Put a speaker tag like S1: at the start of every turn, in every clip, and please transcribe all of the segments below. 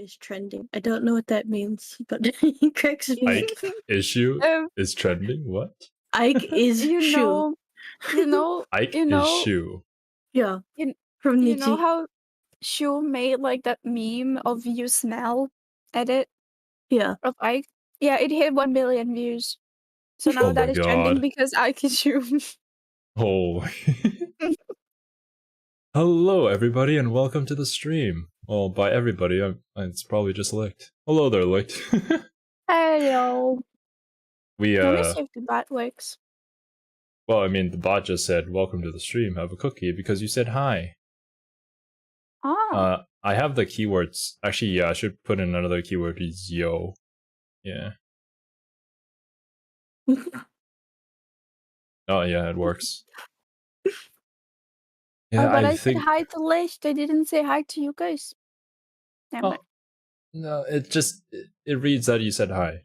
S1: is trending. I don't know what that means, but it cracks me.
S2: Ike issue is trending? What?
S1: Ike is shoe.
S2: Ike is shoe.
S1: Yeah.
S3: From you know how Shu made like that meme of you smell edit?
S1: Yeah.
S3: Of Ike? Yeah, it hit 1 million views. So now that is trending because Ike is Shu.
S2: Oh. Hello everybody and welcome to the stream. Well, by everybody, it's probably just Licked. Hello there, Licked.
S3: Hello. Let me see if the bot works.
S2: Well, I mean, the bot just said, welcome to the stream, have a cookie, because you said hi.
S3: Oh.
S2: I have the keywords. Actually, yeah, I should put in another keyword, is yo. Yeah. Oh, yeah, it works.
S3: Yeah, but I said hi to Lish. I didn't say hi to you guys.
S2: Oh, no, it reads that you said hi.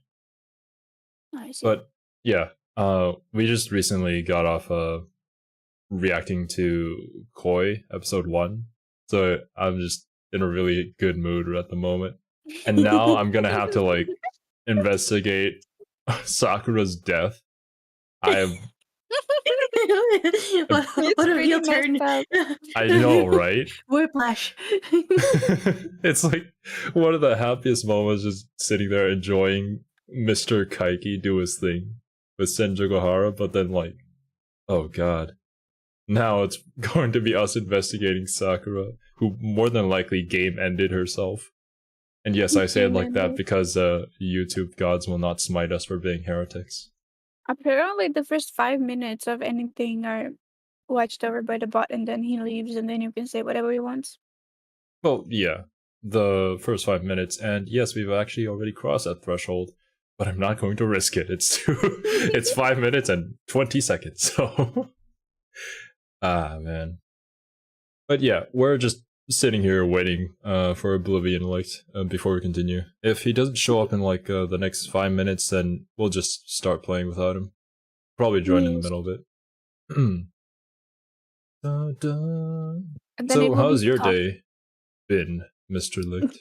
S3: I see.
S2: But yeah, we just recently got off reacting to Koi episode 1, so I'm just in a really good mood at the moment. And now I'm gonna have to like investigate Sakura's death.
S1: What a real turn.
S2: I know, right?
S1: Whiplash.
S2: It's like one of the happiest moments, just sitting there enjoying Mr. Kaiki do his thing with Senjogohara, but then like, oh god. Now it's going to be us investigating Sakura, who more than likely game-ended herself. And yes, I say it like that because YouTube gods will not smite us for being heretics.
S3: Apparently the first 5 minutes of anything are watched over by the bot and then he leaves and then you can say whatever he wants.
S2: Well, yeah. The first 5 minutes, and yes, we've actually already crossed that threshold, but I'm not going to risk it. It's 5 minutes and 20 seconds, so... man. But yeah, we're just sitting here waiting for Oblivion Licked before we continue. If he doesn't show up in like the next 5 minutes, then we'll just start playing without him. Probably join in the middle of it. Dun, dun. So how's your day been, Mr. Licked?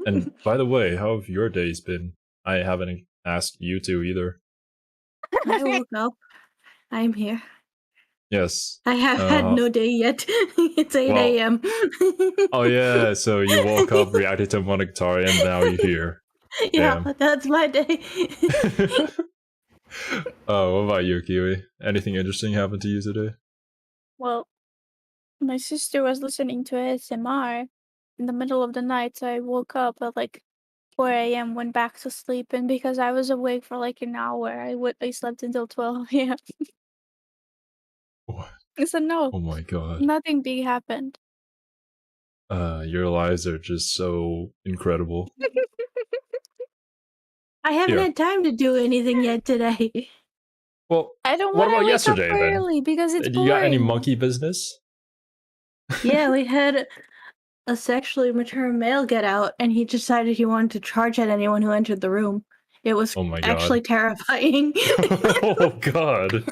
S2: And by the way, how have your days been? I haven't asked you two either.
S1: I woke up. I'm here.
S2: Yes.
S1: I have had no day yet. It's 8 a.m.
S2: Oh yeah, so you woke up, reacted to Monogatari, and now you're here.
S1: Yeah, damn. That's my day.
S2: Oh, what about you, Kiwi? Anything interesting happened to you today?
S3: Well, my sister was listening to ASMR in the middle of the night, so I woke up at like 4 a.m., went back to sleep, and because I was awake for like an hour, I slept until 12 a.m.
S2: What?
S3: So no.
S2: Oh my god.
S3: Nothing big happened.
S2: Your lies are just so incredible.
S1: I haven't had time to do anything yet today.
S2: Well,
S3: I don't
S2: what
S3: want
S2: about
S3: to wake
S2: yesterday
S3: up early because it's boring.
S2: You got any monkey business?
S1: Yeah, we had a sexually mature male get out, and he decided he wanted to charge at anyone who entered the room. It was actually terrifying.
S2: Oh god.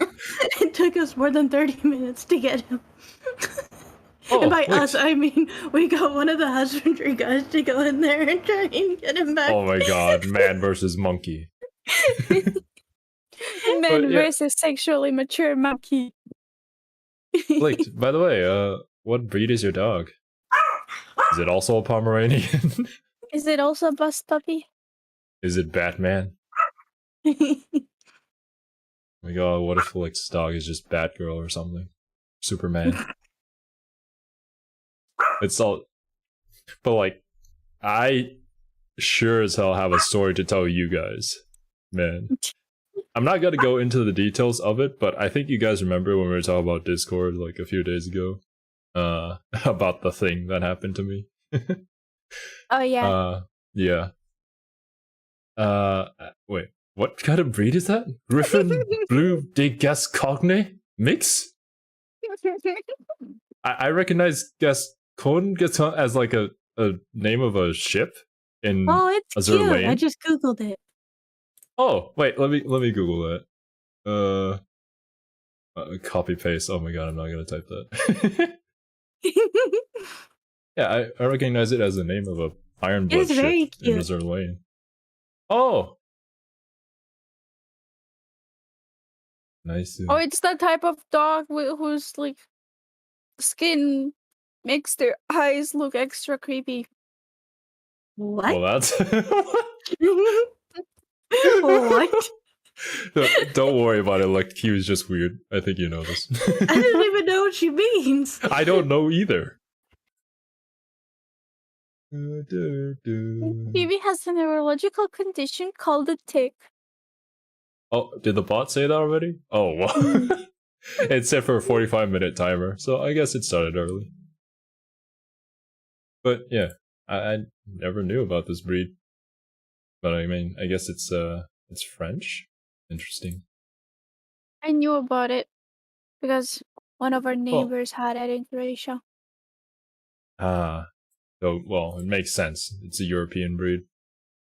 S1: It took us more than 30 minutes to get him. And by us, I mean we got one of the husbandry guys to go in there and try and get him back.
S2: Oh my god, man versus monkey.
S3: Man versus sexually mature monkey.
S2: Blake, by the way, what breed is your dog? Is it also a Pomeranian?
S3: Is it also a bus puppy?
S2: Is it Batman? Oh my god, what if Flick's dog is just Batgirl or something? Superman. It's all... But like, I sure as hell have a story to tell you guys. Man. I'm not gonna go into the details of it, but I think you guys remember when we were talking about Discord like a few days ago. About the thing that happened to me.
S3: Oh yeah.
S2: Yeah. Wait, what kind of breed is that? Griffin Blue de Gascogne mix? I recognize Gascon as like a name of a ship in
S1: it's
S2: Azur
S1: cute.
S2: Lane.
S1: I just googled it.
S2: Oh wait, let me Google that. Copy paste. Oh my god, I'm not gonna type that. Yeah, I recognize it as the name of a Iron
S1: It
S2: Blood
S1: is very
S2: ship in
S1: cute.
S2: Missouri Lane. Oh! Nice.
S3: Oh, it's that type of dog whose like skin makes their eyes look extra creepy.
S1: What?
S2: Well, that's...
S1: What?
S2: Don't worry about it, like, he was just weird. I think you know this.
S1: I don't even know what she means.
S2: I don't know either.
S3: Phoebe has a neurological condition called a tic.
S2: Oh, did the bot say that already? Oh, well. It set for a 45-minute timer, so I guess it started early. But yeah, I never knew about this breed. But I mean, I guess it's French? Interesting.
S3: I knew about it because one of our neighbors had it in Croatia.
S2: Ah. So, well, it makes sense. It's a European breed.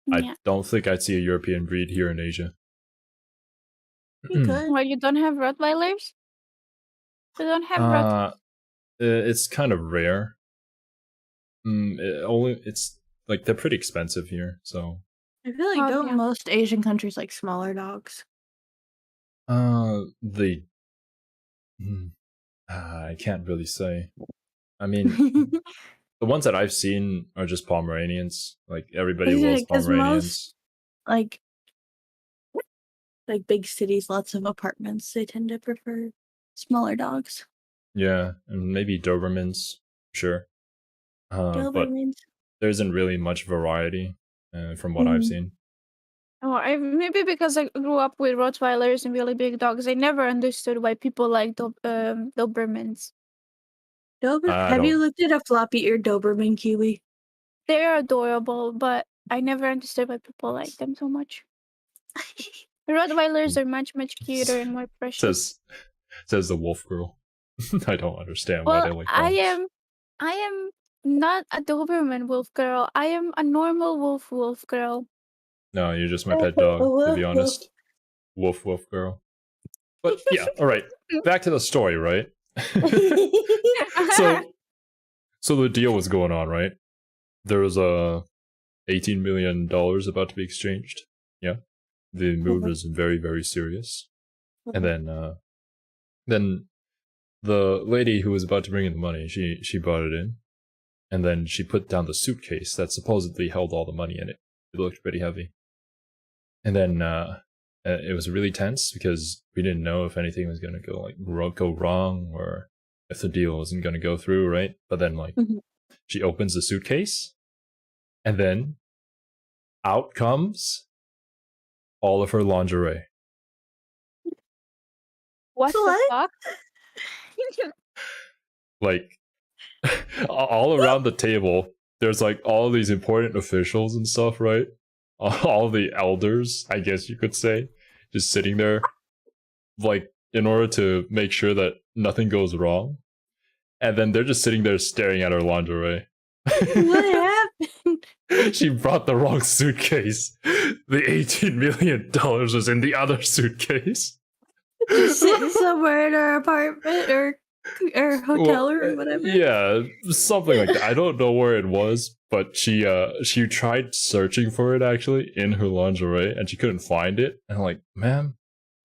S3: Yeah.
S2: I don't think I'd see a European breed here in Asia.
S1: You could.
S3: Well, you don't have Rottweilers? You don't have Rottweilers?
S2: It's kind of rare. It's like they're pretty expensive here, so.
S1: I feel like don't most Asian countries like smaller dogs?
S2: I can't really say. I mean, the ones that I've seen are just Pomeranians. Like everybody loves Pomeranians.
S1: Like big cities, lots of apartments. They tend to prefer smaller dogs.
S2: Yeah, and maybe Dobermans, sure. But there isn't really much variety from what I've seen.
S3: Oh, maybe because I grew up with Rottweilers and really big dogs, I never understood why people like Dobermans.
S1: Have you looked at a floppy-eared Doberman, Kiwi?
S3: They're adorable, but I never understood why people like them so much. The Rottweilers are much, much cuter and more precious.
S2: Says the wolf girl. I don't understand why they like dogs.
S3: I am not a Doberman wolf girl. I am a normal wolf girl.
S2: No, you're just my pet dog, to be honest. Wolf girl. But yeah, alright. Back to the story, right? So the deal was going on, right? There was $18 million about to be exchanged. Yeah. The move is very, very serious. And then the lady who was about to bring in the money, she brought it in. And then she put down the suitcase that supposedly held all the money in it. It looked pretty heavy. And then it was really tense because we didn't know if anything was going to go wrong or if the deal wasn't going to go through, right? But then she opens the suitcase and then out comes all of her lingerie.
S3: What the fuck?
S2: Like all around the table, there's like all these important officials and stuff, right? All the elders, I guess you could say, just sitting there, like, in order to make sure that nothing goes wrong. And then they're just sitting there staring at her lingerie.
S1: What happened?
S2: She brought the wrong suitcase. The $18 million was in the other suitcase.
S1: Just sitting somewhere in her apartment or hotel or whatever.
S2: Yeah, something like that. I don't know where it was, but she tried searching for it actually in her lingerie and she couldn't find it. And I'm like, ma'am,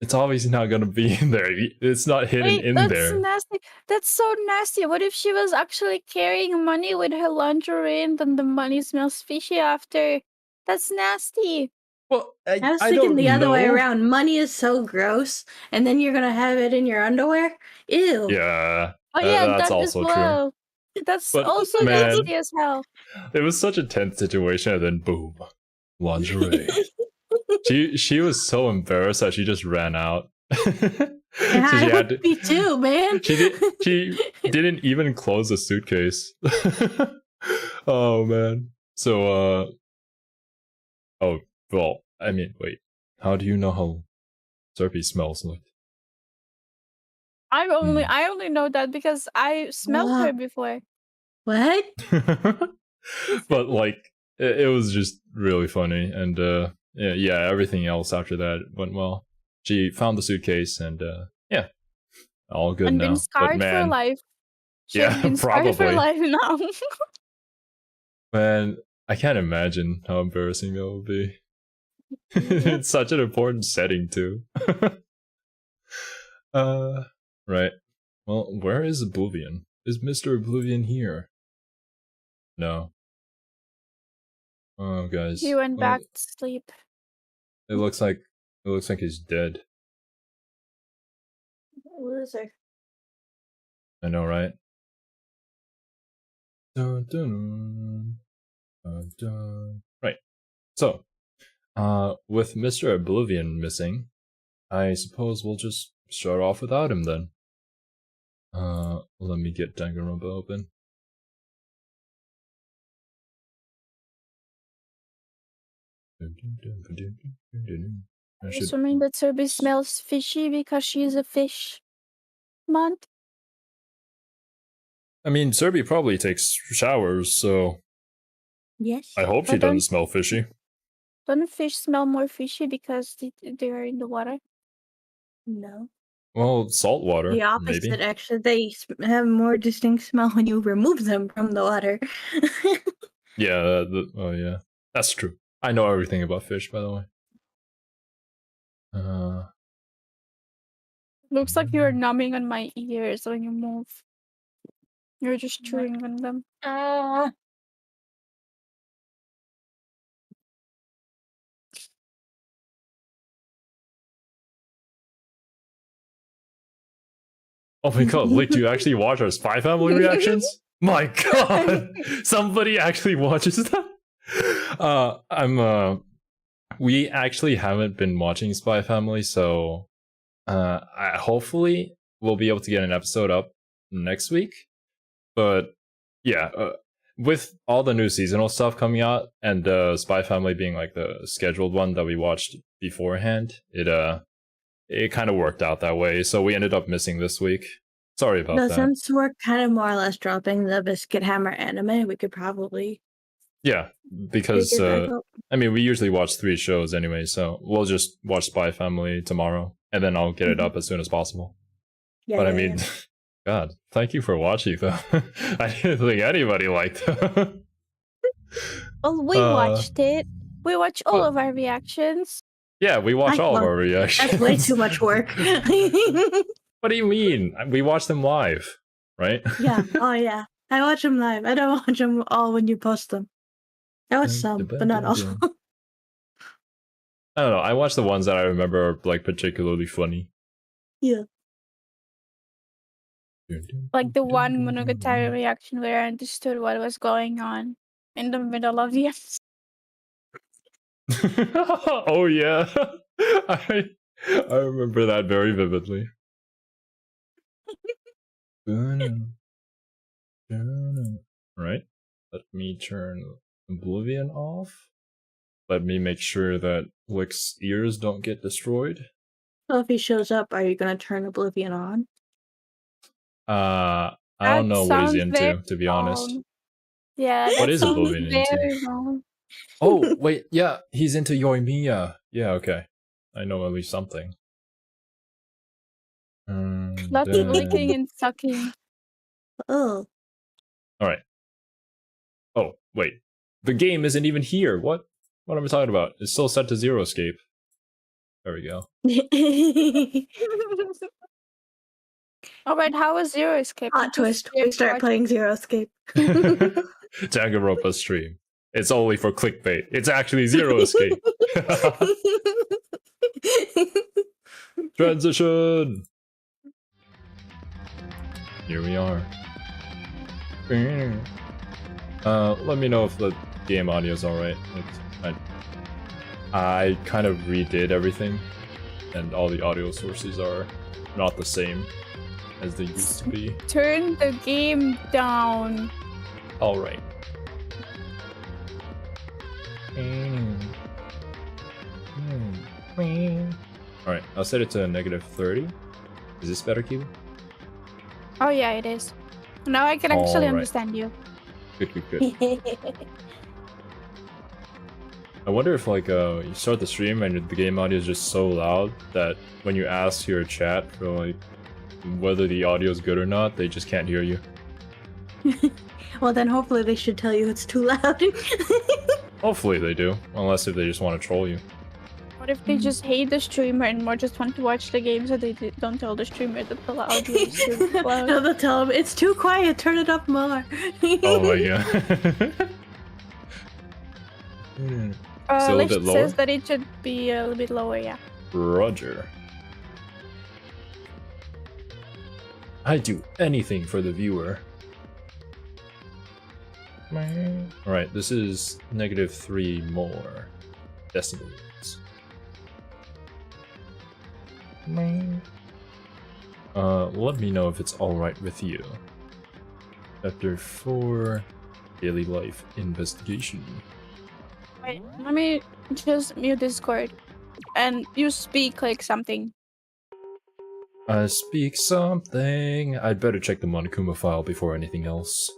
S2: it's obviously not gonna be in there. It's not hidden in there.
S3: That's nasty. That's so nasty. What if she was actually carrying money with her lingerie and then the money smells fishy after? That's nasty.
S2: Well,
S1: I was thinking the other way around. Money is so gross, and then you're gonna have it in your underwear? Ew.
S2: Yeah.
S3: Oh yeah,
S2: that's
S3: that
S2: also
S3: as well. True. That's also nasty as hell.
S2: It was such a tense situation, and then boom, lingerie. she was so embarrassed that she just ran out.
S3: I would be too, man.
S2: She didn't even close the suitcase. Oh man. So oh well, I mean, wait. How do you know how Slurpee smells like?
S3: I only know that because I smelled her before.
S1: What?
S2: But like it was just really funny, and yeah, everything else after that went well. She found the suitcase, and yeah, all good
S3: and
S2: now.
S3: Been scarred for life.
S2: Yeah,
S3: been
S2: probably.
S3: Scarred for life now.
S2: Man, I can't imagine how embarrassing that would be. It's such an important setting too. Right. Well, where is Oblivion? Is Mr. Oblivion here? No. Oh, guys.
S3: He went back to sleep.
S2: It looks like he's dead.
S1: Loser.
S2: I know, right? Dun, dun, dun, dun. Right. So, with Mr. Oblivion missing, I suppose we'll just start off without him then. Let me get Danganronpa open.
S3: Assuming that Serbi smells fishy because she's a fish month.
S2: I mean, Serbi probably takes showers, so
S1: Yes.
S2: I hope she doesn't smell fishy.
S3: Don't fish smell more fishy because they're in the water?
S1: No.
S2: Well, salt water.
S1: The opposite,
S2: maybe.
S1: actually. They have more distinct smell when you remove them from the water.
S2: Yeah, oh yeah. That's true. I know everything about fish, by the way.
S3: Looks like you're numbing on my ears when you move. You're just chewing on them.
S1: Oh
S2: my god, wait, do you actually watch our Spy Family reactions? My god! Somebody actually watches that? We actually haven't been watching Spy Family, so hopefully we'll be able to get an episode up next week. But yeah, with all the new seasonal stuff coming out and Spy Family being like the scheduled one that we watched beforehand, it kind of worked out that way, so we ended up missing this week. Sorry about that.
S1: Since we're kind of more or less dropping the Biscuit Hammer anime, we could probably...
S2: Yeah, because, I mean, we usually watch 3 shows anyway, so we'll just watch Spy Family tomorrow, and then I'll get it up as soon as possible.
S1: Yeah,
S2: but I mean, God, thank you for watching, though. I didn't think anybody liked it.
S3: Well, we watched it. We watched all of our reactions.
S2: Yeah, we watch all of our reactions.
S1: That's way too much work.
S2: What do you mean? We watch them live, right?
S1: Yeah. Oh, yeah. I watch them live. I don't watch them all when you post them. I watch some, but not all.
S2: I don't know. I watch the ones that I remember are like particularly funny.
S1: Yeah.
S3: Like the one Monogatari reaction where I understood what was going on in the middle of the episode.
S2: Oh yeah, I remember that very vividly. Right, let me turn Oblivion off. Let me make sure that Lick's ears don't get destroyed.
S1: So if he shows up, are you gonna turn Oblivion on?
S2: I don't know what he's into, to be honest.
S3: Yeah.
S2: What is Oblivion into? Oh, wait, yeah, he's into Yoimiya. Yeah, okay. I know at least something.
S3: Lots of licking and sucking.
S1: Oh.
S2: Alright. Oh, wait. The game isn't even here. What am I talking about? It's still set to Zero Escape. There we go.
S3: Alright, how was Zero Escape?
S1: Hot twist. We start playing Zero Escape.
S2: Danganronpa stream. It's only for clickbait. It's actually Zero Escape. Transition! Here we are. Let me know if the game audio is alright. I kind of redid everything, and all the audio sources are not the same as they used to be.
S3: Turn the game down.
S2: Alright. Alright, I'll set it to -30. Is this better, Kiwi?
S3: Oh yeah, it is. Now I can actually understand you.
S2: Good. I wonder if like you start the stream and the game audio is just so loud that when you ask your chat for like whether the audio is good or not, they just can't hear you.
S1: Well, then hopefully they should tell you it's too loud.
S2: Hopefully they do, unless if they just want to troll you.
S3: What if they just hate the streamer and more just want to watch the game so they don't tell the streamer that the audio is too loud?
S1: No, they'll tell them it's too quiet. Turn it up more.
S2: Oh my god. Still a bit lower?
S3: Says that it should be a little bit lower, yeah.
S2: Roger. I'd do anything for the viewer. Alright, this is -3 more decibels. Let me know if it's alright with you. Chapter 4, Daily Life Investigation.
S3: Wait, let me just mute Discord. And you speak like something.
S2: Speak something. I'd better check the Monokuma file before anything else.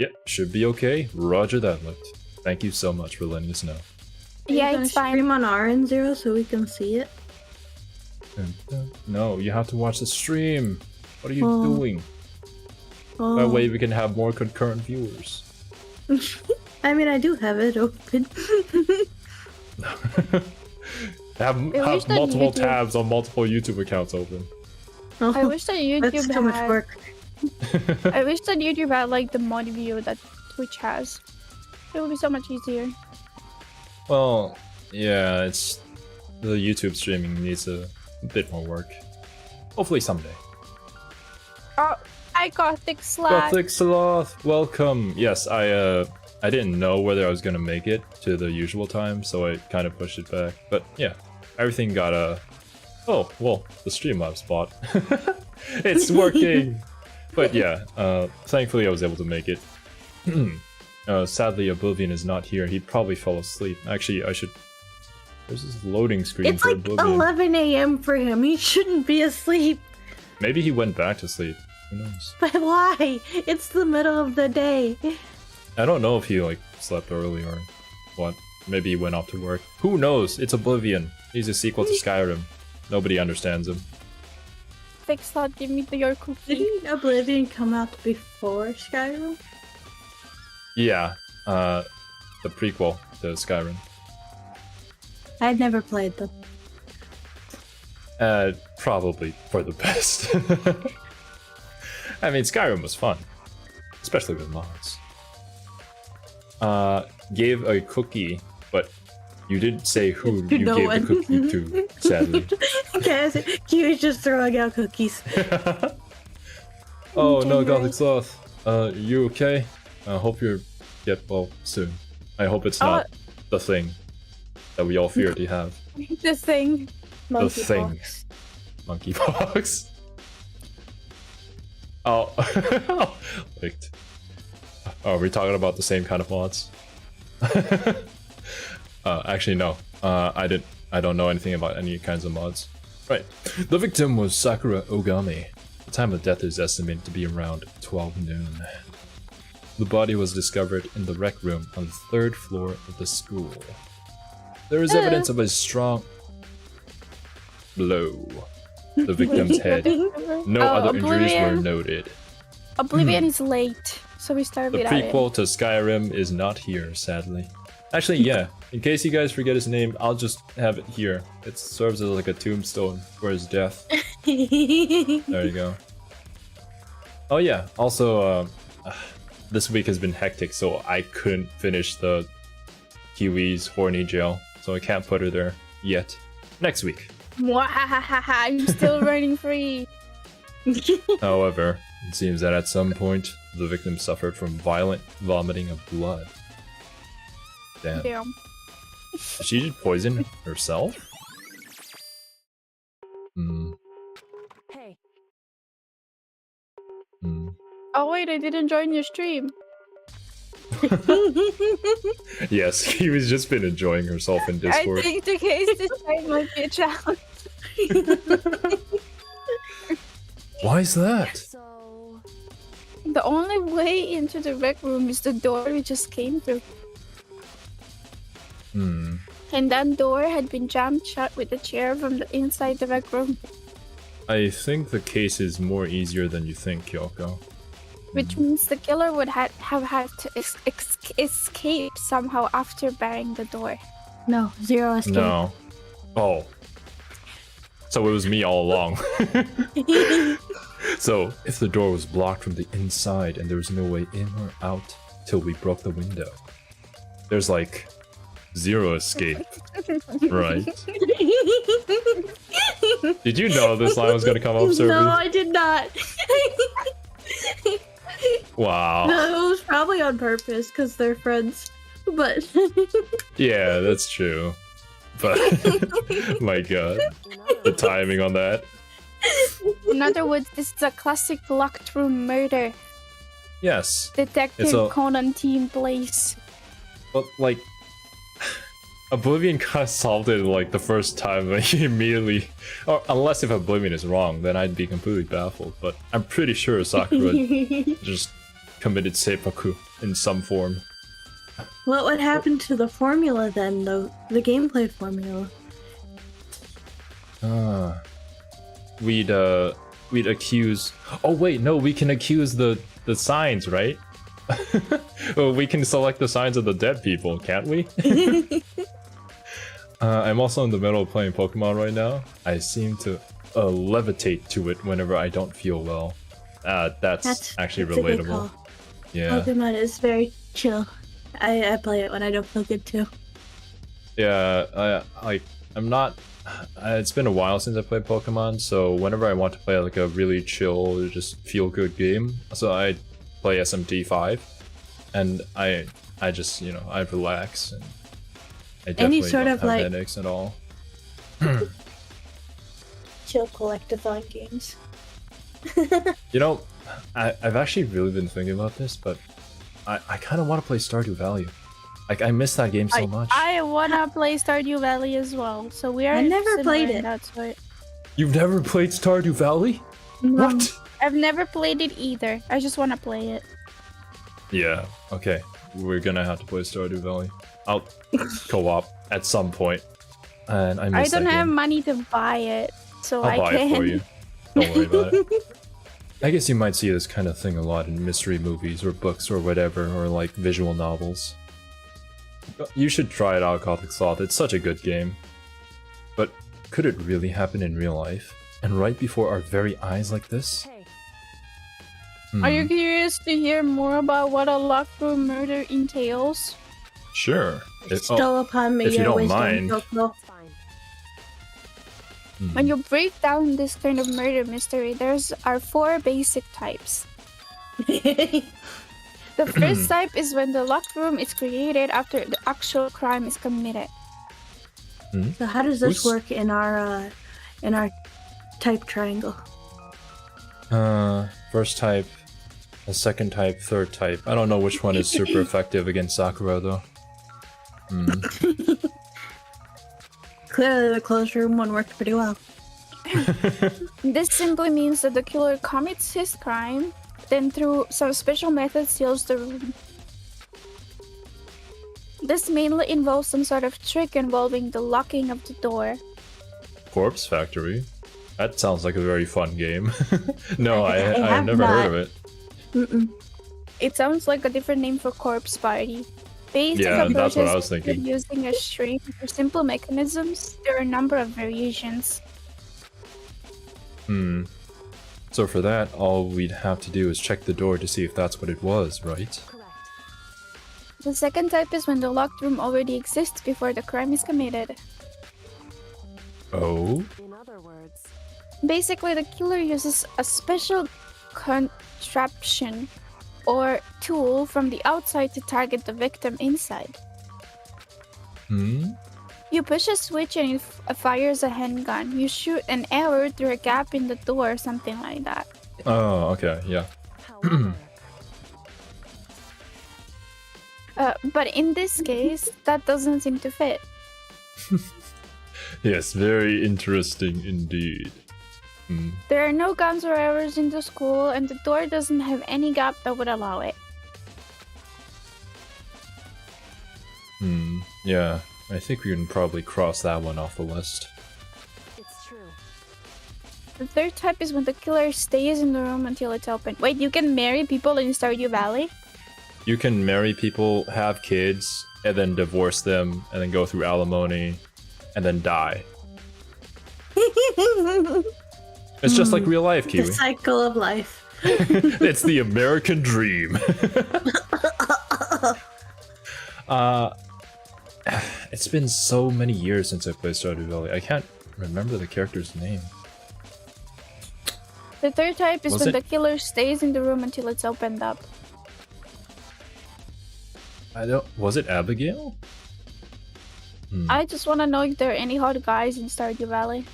S2: Yep, should be okay. Roger that, Lift. Thank you so much for letting us know.
S3: Yeah,
S1: it's fine. Stream on RN0 so we can see it.
S2: No, you have to watch the stream. What are you doing? That way we can have more concurrent viewers.
S1: I mean, I do have it open.
S2: have multiple tabs on multiple YouTube accounts open.
S1: Oh,
S3: I wish that YouTube
S1: that's too much work.
S3: I wish that YouTube had like the mod view that Twitch has. It would be so much easier.
S2: Well, yeah, it's the YouTube streaming needs a bit more work. Hopefully someday.
S3: Oh, hi Gothic Sloth.
S2: Gothic Sloth, welcome. Yes, I didn't know whether I was gonna make it to the usual time, so I kind of pushed it back. But yeah, everything got oh, well, the Streamlabs bot. It's working. But yeah, thankfully I was able to make it. Sadly, Oblivion is not here. He probably fell asleep. Actually, I should... There's this loading screen
S1: it's
S2: for
S1: like
S2: Oblivion.
S1: 11 a.m. for him. He shouldn't be asleep.
S2: Maybe he went back to sleep. Who knows?
S1: But why? It's the middle of the day.
S2: I don't know if he like slept early or what. Maybe he went off to work. Who knows? It's Oblivion. He's a sequel to Skyrim. Nobody understands him.
S3: Gothic Sloth, give me your cookie.
S1: Didn't Oblivion come out before Skyrim?
S2: Yeah, the prequel to Skyrim.
S1: I'd never played them.
S2: Probably for the best. I mean, Skyrim was fun, especially with mods. Gave a cookie, but you didn't say who you
S1: no
S2: gave
S1: one.
S2: the cookie to, sadly.
S1: Guys, he was just throwing out cookies.
S2: Oh no, Gothic Sloth. You okay? I hope you get well soon. I hope it's not the thing that we all feared you have.
S3: The thing.
S2: The thing. Monkeypox. Oh. Licked. Are we talking about the same kind of mods? Actually, no. I don't know anything about any kinds of mods. Right. The victim was Sakura Ogami. The time of death is estimated to be around 12 noon. The body was discovered in the rec room on the 3rd floor of the school. There is evidence of a strong blow to the victim's head. No other injuries were noted.
S3: Oblivion is late, so we start
S2: The
S3: without it.
S2: prequel to Skyrim is not here, sadly. Actually, yeah. In case you guys forget his name, I'll just have it here. It serves as like a tombstone for his death. There you go. Oh yeah, also, this week has been hectic, so I couldn't finish the Kiwi's horny jail, so I can't put her there yet. Next week.
S3: I'm still running free.
S2: However, it seems that at some point, the victim suffered from violent vomiting of blood. Damn. Did she just poison herself?
S4: Hey.
S3: Oh wait, I didn't join your stream.
S2: Yes, he was just been enjoying herself in Discord.
S3: I think the case this time might be a challenge.
S2: Why is that?
S4: So
S3: The only way into the rec room is the door we just came through. And that door had been jammed shut with a chair from the inside the rec room.
S2: I think the case is more easier than you think, Kyoko.
S3: which means the killer would have had to escape somehow after barring the door.
S1: No, zero escape.
S2: No. Oh. So it was me all along. So if the door was blocked from the inside and there was no way in or out till we broke the window, there's like zero escape, right? Did you know this line was gonna come up, Serby?
S1: No, I did not.
S2: Wow.
S1: No, it was probably on purpose because they're friends. But
S2: Yeah, that's true. But my god, the timing on that.
S3: In other words, this is a classic locked room murder.
S2: Yes.
S3: Detective Conan team plays.
S2: But like, Oblivion kind of solved it like the first time. Like immediately, or unless if Oblivion is wrong, then I'd be completely baffled. But I'm pretty sure Sakura just committed seppuku in some form.
S1: what would happen to the formula then, though? The gameplay formula?
S2: We'd accuse. Oh wait, no, we can accuse the signs, right? Well, we can select the signs of the dead people, can't we? I'm also in the middle of playing Pokemon right now. I seem to levitate to it whenever I don't feel well. That's actually relatable. Yeah.
S1: Pokemon is very chill. I play it when I don't feel good too.
S2: Yeah, I'm not. It's been a while since I played Pokemon, so whenever I want to play like a really chill, just feel good game, so I play SMT5, and I just I relax and I definitely
S1: Any sort
S2: don't
S1: of
S2: have
S1: like
S2: headaches at all.
S1: chill collectathon games.
S2: I've actually really been thinking about this, but I kind of want to play Stardew Valley. Like, I miss that game so much.
S3: I wanna play Stardew Valley as well, so we are.
S1: I never played it.
S3: That's what.
S2: You've never played Stardew Valley?
S1: No.
S2: What?
S3: I've never played it either. I just wanna play it.
S2: Yeah, okay. We're gonna have to play Stardew Valley. I'll co-op at some point. And I miss
S3: I don't
S2: that
S3: have
S2: game.
S3: money to buy it, so
S2: I'll
S3: I
S2: buy
S3: can.
S2: it for you. Don't worry about it. I guess you might see this kind of thing a lot in mystery movies or books or whatever, or like visual novels. You should try it out, Gothic Sloth. It's such a good game. But could it really happen in real life? And right before our very eyes like this?
S4: Hey,
S3: Are you curious to hear more about what a locked room murder entails?
S2: Sure.
S1: Stow upon me
S2: if you
S1: your
S2: don't
S1: wisdom,
S2: mind.
S1: Coco.
S4: it's fine.
S3: When you break down this kind of murder mystery, are 4 basic types. The first type is when the locked room is created after the actual crime is committed.
S1: So how does this work in our type triangle?
S2: First type, a second type, third type. I don't know which one is super effective against Sakura though.
S1: Clearly the closed room one worked pretty well.
S3: This simply means that the killer commits his crime, then through some special method seals the room. This mainly involves some sort of trick involving the locking of the door.
S2: Corpse Factory? That sounds like a very fun game. No,
S1: I
S2: I've
S1: have
S2: never heard
S1: not.
S2: of it.
S1: Mm-mm.
S3: It sounds like a different name for corpse party. Based
S2: Yeah,
S3: on
S2: that's what I
S3: approaches
S2: was thinking.
S3: using a string or simple mechanisms, there are a number of variations.
S2: So for that, all we'd have to do is check the door to see if that's what it was, right?
S4: Correct.
S3: The second type is when the locked room already exists before the crime is committed.
S2: Oh?
S4: In other words,
S3: Basically, the killer uses a special contraption or tool from the outside to target the victim inside. You push a switch and it fires a handgun. You shoot an arrow through a gap in the door or something like that.
S2: Oh, okay, yeah.
S4: however,
S3: But in this case, that doesn't seem to fit.
S2: Yes, very interesting indeed.
S3: There are no guns or arrows in the school, and the door doesn't have any gap that would allow it.
S2: Yeah, I think we can probably cross that one off the list.
S4: it's true.
S3: The third type is when the killer stays in the room until it's open. Wait, you can marry people in Stardew Valley?
S2: You can marry people, have kids, and then divorce them, and then go through alimony, and then die. It's just like real life, Kiwi.
S1: The cycle of life.
S2: It's the American dream. It's been so many years since I played Stardew Valley. I can't remember the character's name.
S3: The third type is when the killer stays in the room until it's opened up.
S2: Was it Abigail?
S3: I just want to know if there are any hot guys in Stardew Valley.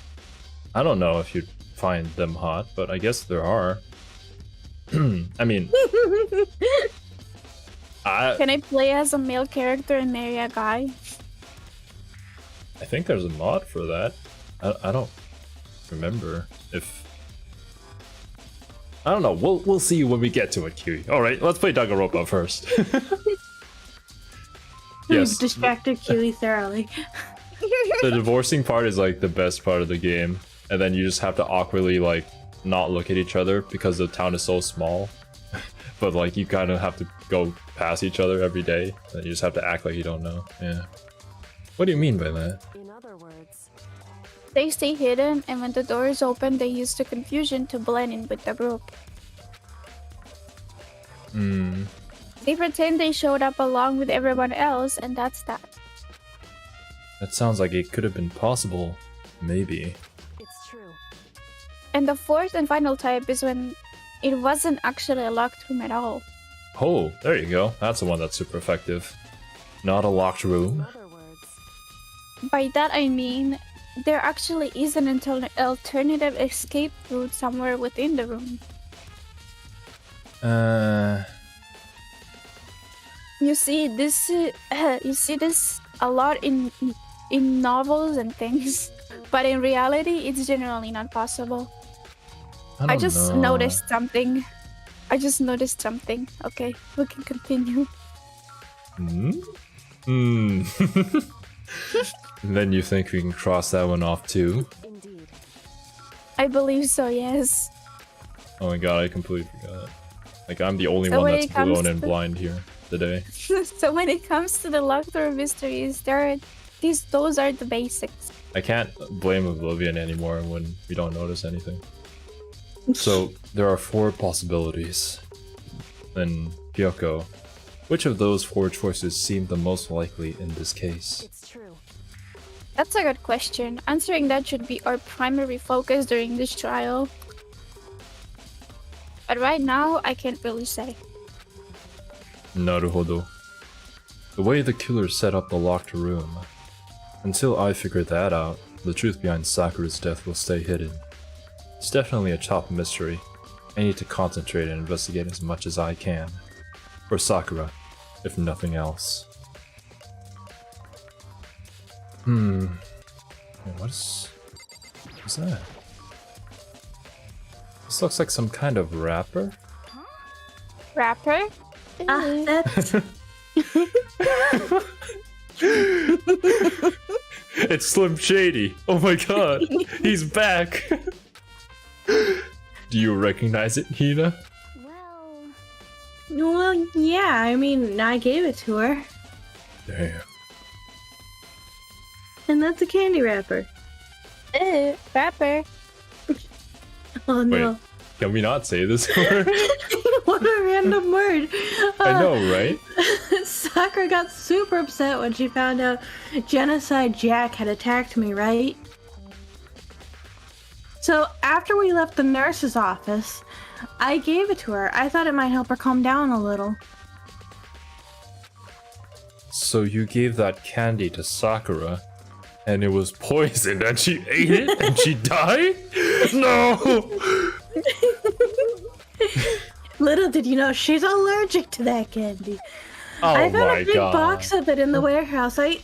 S2: I don't know if you'd find them hot, but I guess there are. I mean...
S3: Can I play as a male character and marry a guy?
S2: I think there's a mod for that. I don't remember if... I don't know. We'll see when we get to it, Kiwi. All right, let's play Danganronpa first. Yes.
S1: Distracted Kiwi thoroughly.
S2: The divorcing part is like the best part of the game, and then you just have to awkwardly like not look at each other because the town is so small. But like you kind of have to go past each other every day, and you just have to act like you don't know. Yeah. What do you mean by that?
S4: In other words,
S3: They stay hidden, and when the door is open, they use the confusion to blend in with the group. They pretend they showed up along with everyone else, and that's that.
S2: That sounds like it could have been possible. Maybe.
S4: it's true.
S3: And the fourth and final type is when it wasn't actually a locked room at all.
S2: Oh, there you go. That's the one that's super effective. Not a locked
S4: In
S2: room.
S4: other words,
S3: By that I mean, there actually is an alternative escape route somewhere within the room. You see this a lot in novels and things, but in reality, it's generally not possible. I just noticed something. Okay, we can continue.
S2: Then you think we can cross that one off too?
S4: indeed.
S3: I believe so, yes.
S2: Oh my god, I completely forgot. Like I'm the only
S3: So
S2: one
S3: when
S2: that's
S3: it comes
S2: blown and
S3: to-
S2: blind here today.
S3: So when it comes to the locked room mysteries, those are the basics.
S2: I can't blame Oblivion anymore when we don't notice anything. So there are 4 possibilities. Then Kyoko, which of those 4 choices seem the most likely in this case?
S4: It's true.
S3: That's a good question. Answering that should be our primary focus during this trial. But right now, I can't really say.
S2: Naruhodo. The way the killer set up the locked room. Until I figure that out, the truth behind Sakura's death will stay hidden. It's definitely a top mystery. I need to concentrate and investigate as much as I can. For Sakura, if nothing else. Wait, what's that? This looks like some kind of wrapper?
S3: Rapper?
S1: That's
S2: It's Slim Shady! Oh my god! He's back! Do you recognize it, Hina?
S4: Well,
S1: well, yeah. I mean, I gave it to her,
S2: Damn.
S1: and that's a candy wrapper.
S3: Rapper?
S1: Oh no!
S2: Wait, can we not say this word?
S1: What a random word!
S2: I know, right?
S1: Sakura got super upset when she found out Genocide Jack had attacked me, right? So after we left the nurse's office, I gave it to her. I thought it might help her calm down a little.
S2: So you gave that candy to Sakura, and it was poisoned, and she ate it, and she died? No!
S1: Little did you know, she's allergic to that candy.
S2: Oh
S1: I found
S2: my
S1: a big
S2: god.
S1: box of it in the warehouse. I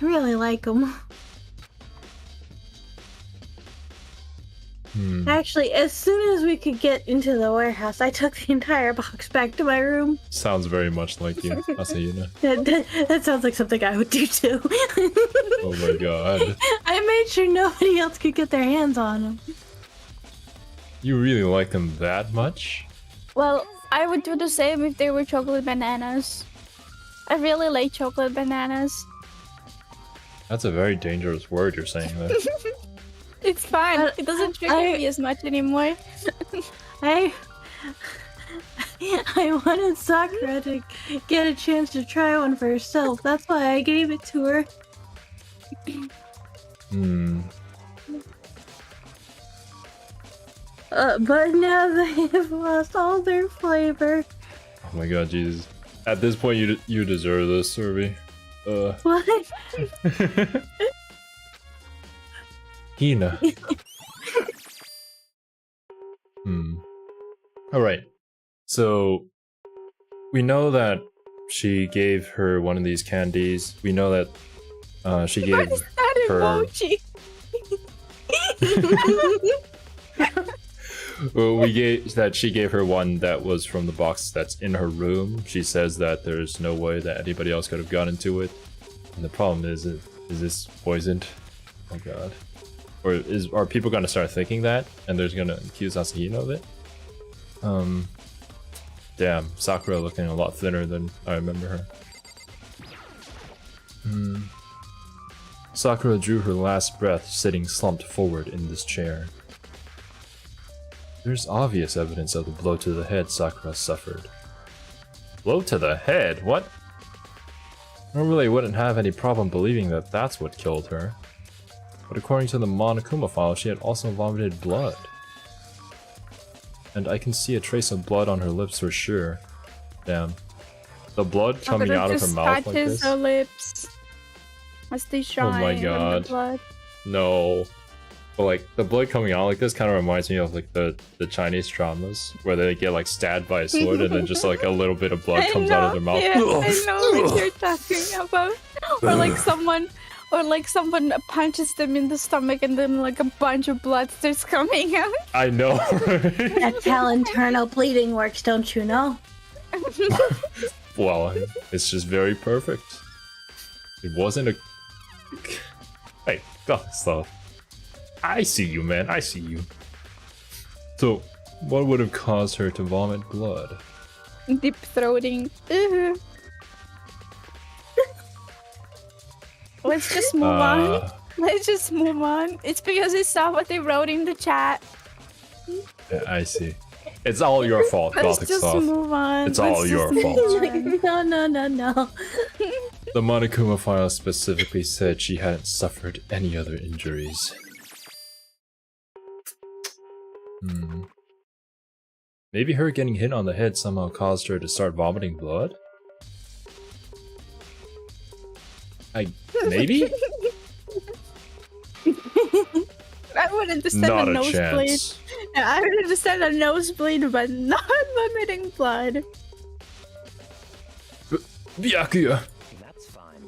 S1: really like them. Actually, as soon as we could get into the warehouse, I took the entire box back to my room.
S2: Sounds very much like you, Asayuna.
S1: That sounds like something I would do too.
S2: Oh my god.
S1: I made sure nobody else could get their hands on them.
S2: You really like them that much?
S3: Well, I would do the same if they were chocolate bananas. I really like chocolate bananas.
S2: That's a very dangerous word you're saying there.
S3: It's fine. It doesn't trigger me as much anymore.
S1: I wanted Sakura to get a chance to try one for herself. That's why I gave it to her. But now they have lost all their flavor.
S2: Oh my god, Jesus. At this point, you deserve this, Survey.
S1: What?
S2: Hina. Alright. So, we know that she gave her one of these candies. We know that she gave
S3: What is that
S2: her...
S3: emoji?
S2: Well, she gave her one that was from the box that's in her room. She says that there's no way that anybody else could have gotten to it. And the problem is this poisoned? Oh god. Or are people gonna start thinking that and they're gonna accuse Asahina of it? Damn, Sakura looking a lot thinner than I remember her. Sakura drew her last breath, sitting slumped forward in this chair. There's obvious evidence of the blow to the head Sakura suffered. Blow to the head? What? Normally I wouldn't have any problem believing that that's what killed her. But according to the Monokuma file, she had also vomited blood. And I can see a trace of blood on her lips for sure. Damn. The blood coming out of her mouth like this?
S3: Her lips as they shine.
S2: Oh my god.
S3: The blood.
S2: No. But like, the blood coming out like this kind of reminds me of like the Chinese dramas where they get like stabbed by a sword and then just like a little bit of blood comes out of their mouth.
S3: Yeah, I know what you're talking about. Or like someone punches them in the stomach and then like a bunch of blood starts coming out.
S2: I know.
S1: That's how internal bleeding works, don't you know?
S2: Well, it's just very perfect. It wasn't a... Hey, God, stop. I see you, man. I see you. So, what would have caused her to vomit blood?
S3: Deep throating. Let's just move on. Let's just move on. It's because it's not what they wrote in the chat.
S2: Yeah, I see. It's all your fault,
S3: Let's
S2: Gothic
S3: just
S2: Soft.
S3: move on.
S2: It's all your fault.
S1: No.
S2: The Monokuma file specifically said she hadn't suffered any other injuries. Maybe her getting hit on the head somehow caused her to start vomiting blood? Maybe?
S3: I would understand
S2: Not
S3: a
S2: a
S3: nosebleed.
S2: chance.
S3: I would understand a nosebleed, but not vomiting blood.
S2: Byakuya!
S5: That's fine.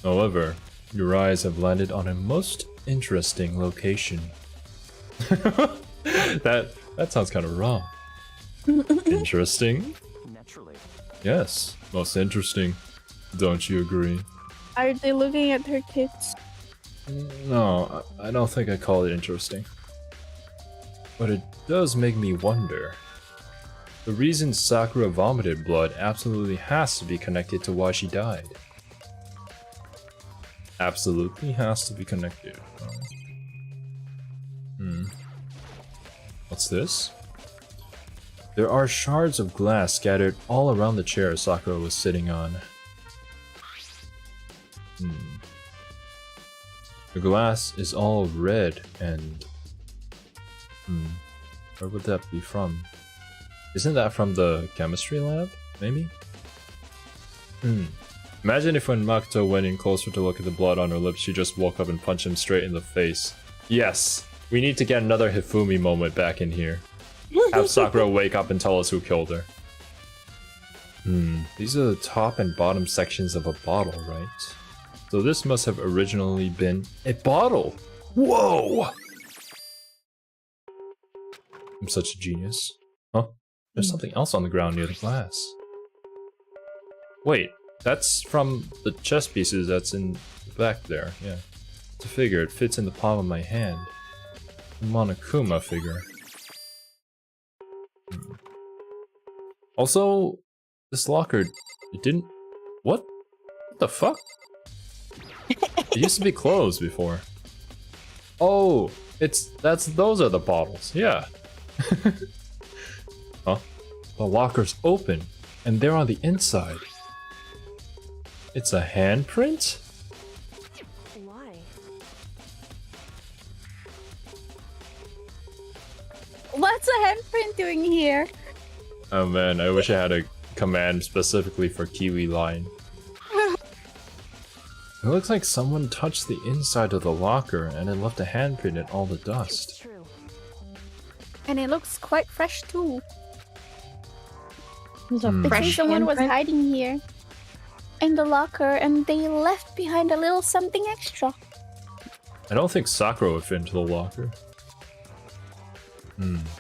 S2: However, your eyes have landed on a most interesting location. That sounds kind of wrong. Interesting?
S5: Naturally.
S2: Yes, most interesting. Don't you agree?
S3: Are they looking at her tits?
S2: No, I don't think I call it interesting. But it does make me wonder. The reason Sakura vomited blood absolutely has to be connected to why she died. Absolutely has to be connected. What's this? There are shards of glass scattered all around the chair Sakura was sitting on. The glass is all red and... where would that be from? Isn't that from the chemistry lab, maybe? Imagine if when Makoto went in closer to look at the blood on her lips, she just woke up and punched him straight in the face. Yes, we need to get another Hifumi moment back in here. Have Sakura wake up and tell us who killed her. These are the top and bottom sections of a bottle, right? So this must have originally been a bottle! Whoa! I'm such a genius. Huh? There's something else on the ground near the glass. Wait, that's from the chess pieces that's in the back there, yeah. It's a figure, it fits in the palm of my hand. The Monokuma figure. Also, this locker, it didn't... What? What the fuck? It used to be closed before. Oh, those are the bottles, yeah. Huh? The locker's open, and they're on the inside. It's a handprint?
S4: Why?
S3: What's a handprint doing here?
S2: Oh man, I wish I had a command specifically for Kiwi line. It looks like someone touched the inside of the locker and it left a handprint in all the
S4: It's
S2: dust.
S4: true.
S3: And it looks quite fresh too.
S1: There's a
S2: Hmm.
S3: It
S1: fresh
S3: seems someone was
S1: handprint.
S3: hiding here in the locker and they left behind a little something extra.
S2: I don't think Sakura would fit into the locker.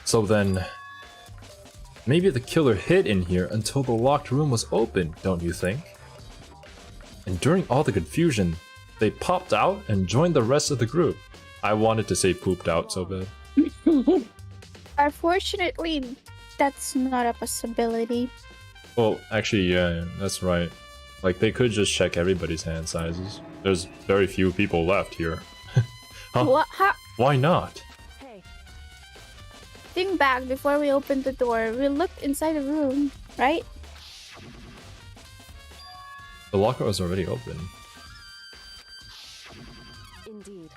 S2: So then... Maybe the killer hid in here until the locked room was open, don't you think? And during all the confusion, they popped out and joined the rest of the group. I wanted to say pooped out so bad.
S3: Unfortunately, that's not a possibility.
S2: Well, actually, yeah, that's right. Like, they could just check everybody's hand sizes. There's very few people left here. Huh?
S3: What?
S2: Why not?
S4: Hey,
S3: Think back before we opened the door. We looked inside the room, right?
S2: The locker was already open.
S4: indeed.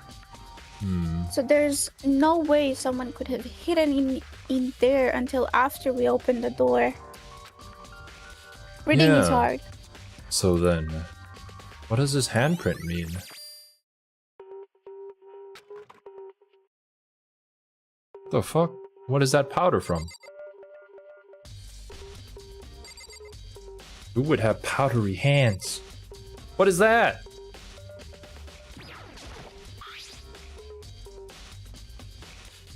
S3: So there's no way someone could have hidden in there until after we opened the door. Reading is
S2: Yeah.
S3: hard.
S2: So then, what does this handprint mean? The fuck? What is that powder from? Who would have powdery hands? What is that?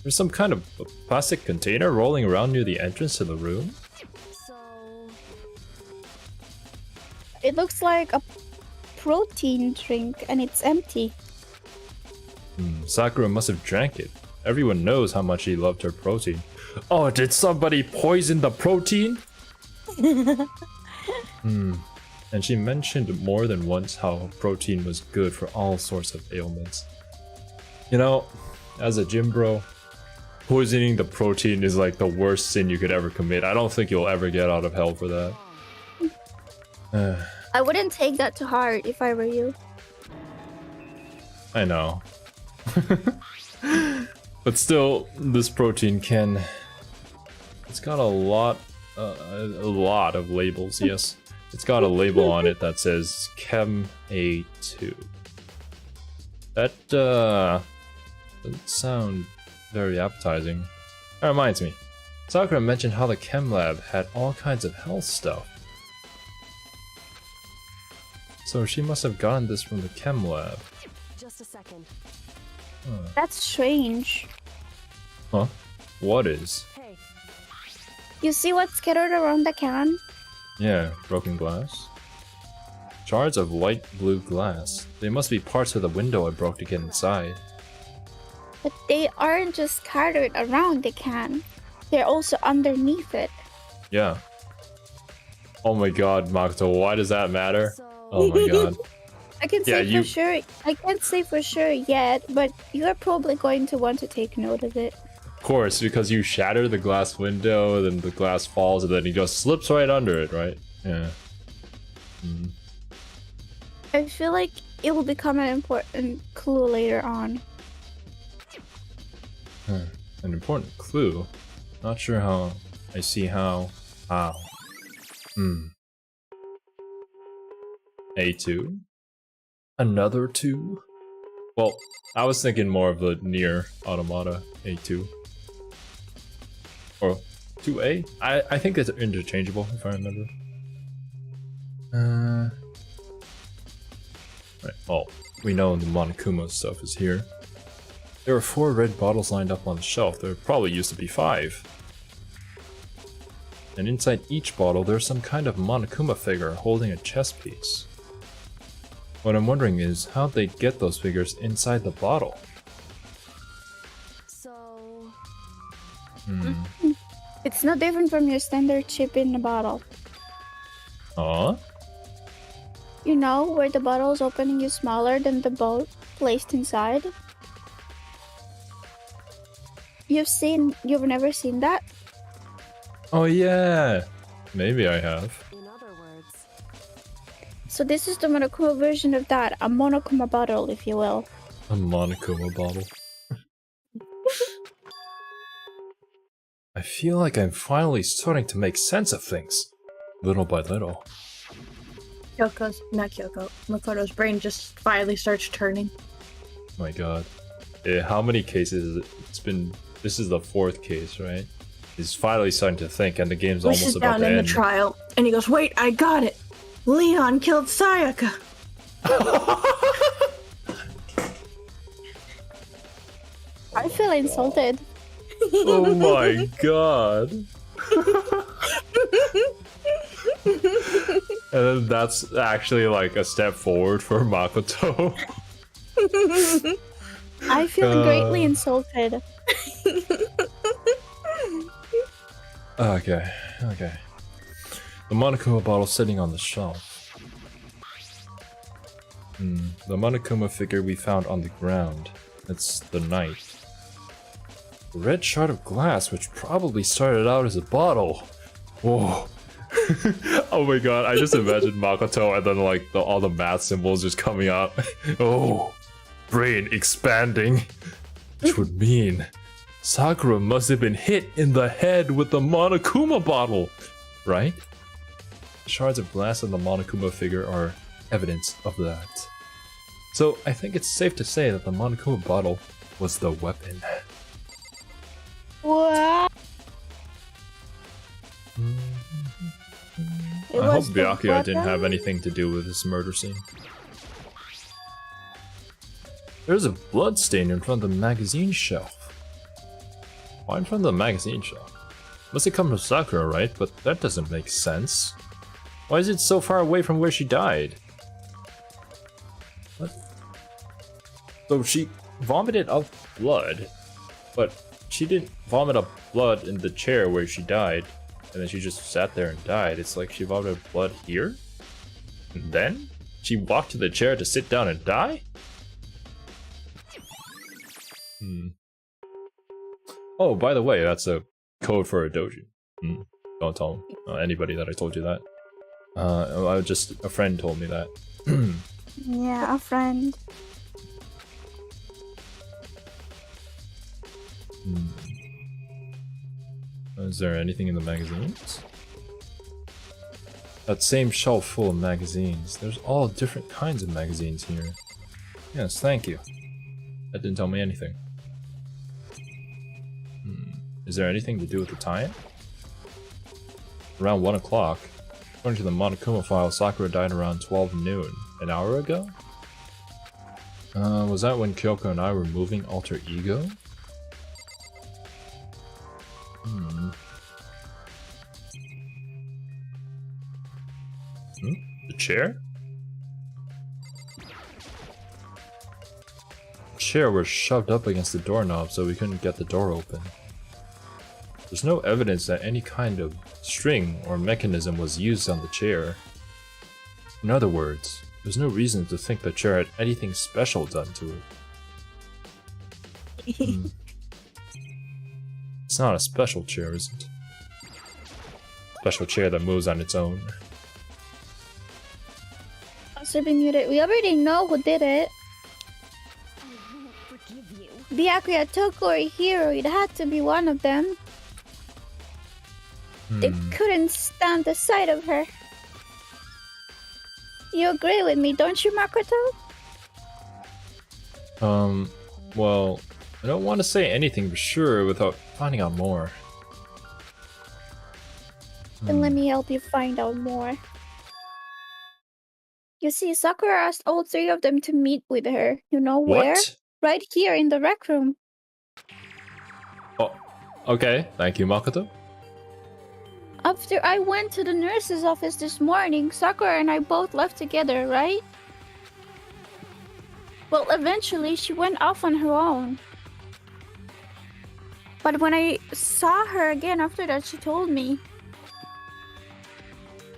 S2: There's some kind of a plastic container rolling around near the entrance to the room.
S4: So,
S3: It looks like a protein drink and it's empty.
S2: Sakura must have drank it. Everyone knows how much she loved her protein. Oh, did somebody poison the protein? And she mentioned more than once how protein was good for all sorts of ailments. You know, as a gym bro, poisoning the protein is like the worst sin you could ever commit. I don't think you'll ever get out of hell for that.
S3: I wouldn't take that to heart if I were you.
S2: I know. But still, this protein can... It's got a lot of labels, yes. It's got a label on it that says Chem A2. That, doesn't sound very appetizing. That reminds me. Sakura mentioned how the chem lab had all kinds of health stuff. So she must have gotten this from the chem lab.
S4: just a second.
S3: That's strange.
S2: Huh? What is?
S4: Hey,
S3: You see what's scattered around the can?
S2: Yeah, broken glass. Shards of light blue glass. They must be parts of the window I broke to get inside.
S3: But they aren't just scattered around the can. They're also underneath it.
S2: Yeah. Oh my god, Makoto, why does that matter?
S4: so
S2: Oh my god.
S3: I can
S2: Yeah,
S3: say
S2: you-
S3: for sure. I can't say for sure yet, but you're probably going to want to take note of it.
S2: Of course, because you shatter the glass window, then the glass falls, and then he just slips right under it, right? Yeah.
S3: I feel like it will become an important clue later on.
S2: An important clue. Not sure how. I see how. How. A2? Another 2? Well, I was thinking more of the near automata A2. Or 2A? I think it's interchangeable if I remember. Right, well, we know the Monokuma stuff is here. There are 4 red bottles lined up on the shelf. There probably used to be 5. And inside each bottle, there's some kind of Monokuma figure holding a chess piece. What I'm wondering is how'd they get those figures inside the bottle?
S4: so
S3: It's no different from your standard chip in a bottle.
S2: Huh?
S3: You know, where the bottle's opening is smaller than the boat placed inside? You've never seen that?
S2: Oh yeah. Maybe I have.
S4: In other words,
S3: So this is the Monokuma version of that, a Monokuma bottle, if you will.
S2: A Monokuma bottle. I feel like I'm finally starting to make sense of things. Little by little.
S1: Makoto's brain just finally starts turning.
S2: My god. How many cases is it? It's been... This is the 4th case, right? He's finally starting to think and the game's
S1: We
S2: almost
S1: sit
S2: about
S1: down
S2: to
S1: in
S2: end.
S1: the trial, and he goes, "Wait, I got it! Leon killed Sayaka!"
S3: I feel insulted.
S2: Oh my god. And then that's actually like a step forward for Makoto.
S3: I feel greatly insulted.
S2: Okay. The Monokuma bottle sitting on the shelf. The Monokuma figure we found on the ground. It's the knight. A red shard of glass, which probably started out as a bottle. Whoa. Oh my god, I just imagined Makoto and then like all the math symbols just coming out. Oh, brain expanding. Which would mean Sakura must have been hit in the head with the Monokuma bottle, right? Shards of glass in the Monokuma figure are evidence of that. So I think it's safe to say that the Monokuma bottle was the weapon.
S3: What?
S2: I hope Byakuya didn't have anything to do with this murder scene. There's a blood stain in front of the magazine shelf. Why in front of the magazine shelf? Must have come from Sakura, right? But that doesn't make sense. Why is it so far away from where she died? What? So she vomited up blood, but she didn't vomit up blood in the chair where she died, and then she just sat there and died. It's like she vomited blood here, and then she walked to the chair to sit down and die? Oh, by the way, that's a code for a doji. Don't tell anybody that I told you that. A friend told me that.
S3: Yeah, a friend.
S2: Is there anything in the magazines? That same shelf full of magazines. There's all different kinds of magazines here. Yes, thank you. That didn't tell me anything. Is there anything to do with the time? Around 1 o'clock. According to the Monokuma file, Sakura died around 12 noon. An hour ago? Was that when Kyoko and I were moving Alter Ego? The chair? The chair was shoved up against the doorknob so we couldn't get the door open. There's no evidence that any kind of string or mechanism was used on the chair. In other words, there's no reason to think the chair had anything special done to it. It's not a special chair, is it? Special chair that moves on its own.
S3: Possibly muted. We already know who did it.
S4: I won't forgive you.
S3: Byakuya, Toko, or Hiro. It had to be one of them. They couldn't stand the sight of her. You agree with me, don't you, Makoto?
S2: Well, I don't want to say anything for sure without finding out more.
S3: Then let me help you find out more. You see, Sakura asked all 3 of them to meet with her. You know where?
S2: What?
S3: Right here in the rec room.
S2: Oh, okay. Thank you, Makoto.
S3: After I went to the nurse's office this morning, Sakura and I both left together, right? Well, eventually she went off on her own. But when I saw her again after that, she told me.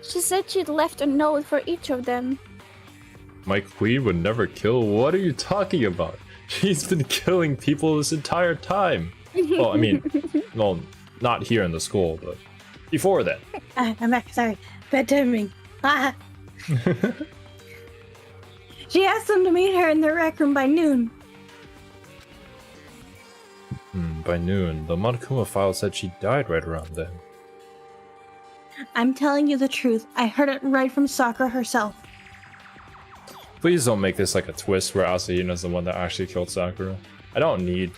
S3: She said she'd left a note for each of them.
S2: My queen would never kill. What are you talking about? She's been killing people this entire time. Well, I mean, well, not here in the school, but before that.
S1: I'm back. Sorry. Bad timing. Ah. She asked them to meet her in the rec room by noon.
S2: By noon, the Monokuma file said she died right around then.
S1: I'm telling you the truth. I heard it right from Sakura herself.
S2: Please don't make this like a twist where Asahina's the one that actually killed Sakura. I don't need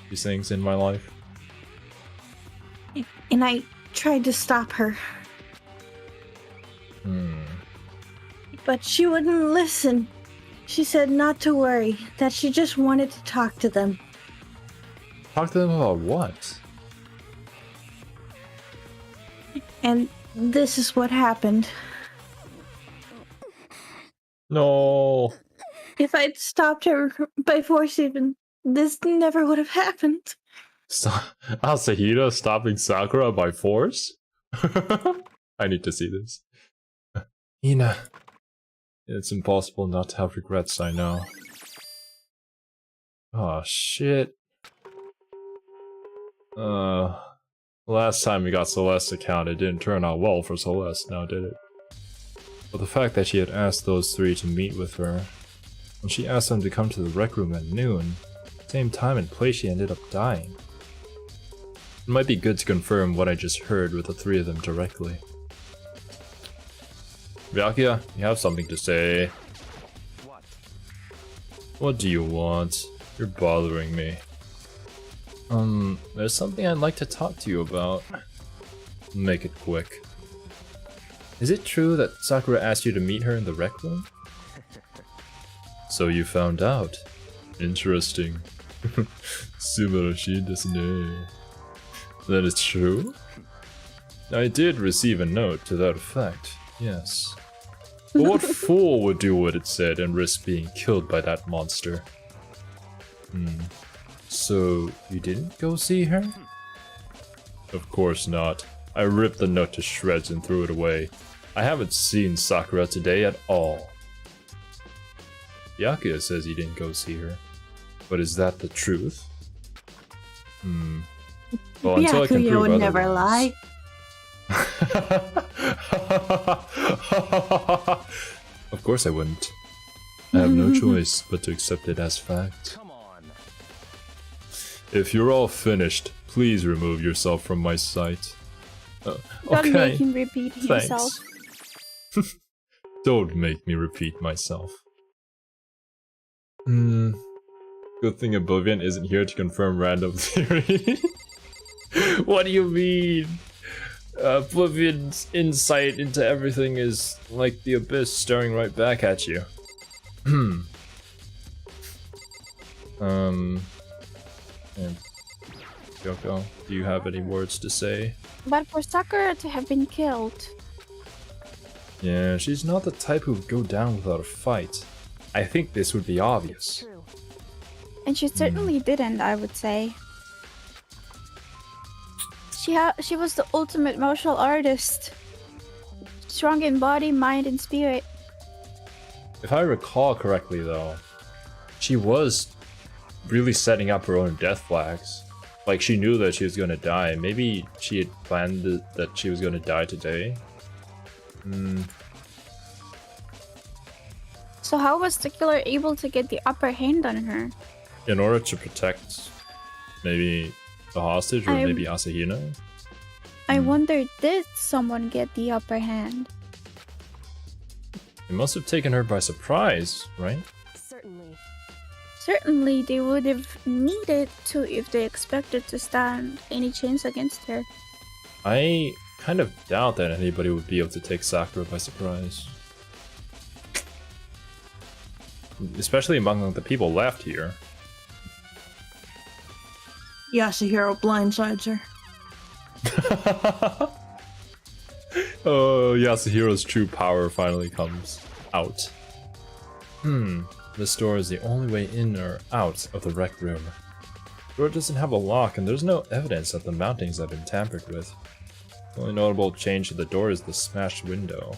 S2: these things in my life.
S1: And I tried to stop her. But she wouldn't listen. She said not to worry, that she just wanted to talk to them.
S2: Talk to them about what?
S1: And this is what happened.
S2: No.
S1: If I'd stopped her by force even, this never would have happened.
S2: Asahina stopping Sakura by force? I need to see this. Ina. It's impossible not to have regrets, I know. Oh shit. Last time we got Celeste's account, it didn't turn out well for Celeste, now did it? But the fact that she had asked those three to meet with her, when she asked them to come to the rec room at noon, same time and place she ended up dying. It might be good to confirm what I just heard with the three of them directly. Byakuya, you have something to say. What do you want? You're bothering me. There's something I'd like to talk to you about. Make it quick. Is it true that Sakura asked you to meet her in the rec room? So you found out. Interesting. Subarashi desu ne. That is true? I did receive a note to that effect, yes. But what fool would do what it said and risk being killed by that monster? So, you didn't go see her? Of course not. I ripped the note to shreds and threw it away. I haven't seen Sakura today at all. Byakuya says he didn't go see her. But is that the truth? Well, until I can
S1: Byakuya
S2: prove
S1: would never
S2: otherwise.
S1: lie.
S2: Of course I wouldn't. I have no choice but to accept it as fact.
S5: Come on.
S2: If you're all finished, please remove yourself from my sight.
S3: Don't
S2: Okay.
S3: make him repeat himself.
S2: Thanks. Don't make me repeat myself. Good thing Oblivion isn't here to confirm random theory. What do you mean? Oblivion's insight into everything is like the abyss staring right back at you. And Kyoko, do you have any words to say?
S3: But for Sakura to have been killed,
S2: Yeah, she's not the type who would go down without a fight. I think this would be obvious.
S4: True.
S3: and she certainly didn't, I would say. She was the ultimate martial artist. Strong in body, mind, and spirit.
S2: If I recall correctly, though, she was really setting up her own death flags. Like, she knew that she was gonna die. Maybe she had planned that she was gonna die today.
S3: So how was the killer able to get the upper hand on her?
S2: In order to protect maybe the hostage, or maybe Asahina?
S3: I wonder, did someone get the upper hand?
S2: It must have taken her by surprise, right?
S4: Certainly.
S3: Certainly, they would have needed to if they expected to stand any chance against her.
S2: I kind of doubt that anybody would be able to take Sakura by surprise. Especially among the people left here.
S1: Yasuhiro blindsides her.
S2: Oh, Yasuhiro's true power finally comes out. This door is the only way in or out of the rec room. The door doesn't have a lock, and there's no evidence that the mountings have been tampered with. The only notable change to the door is the smashed window.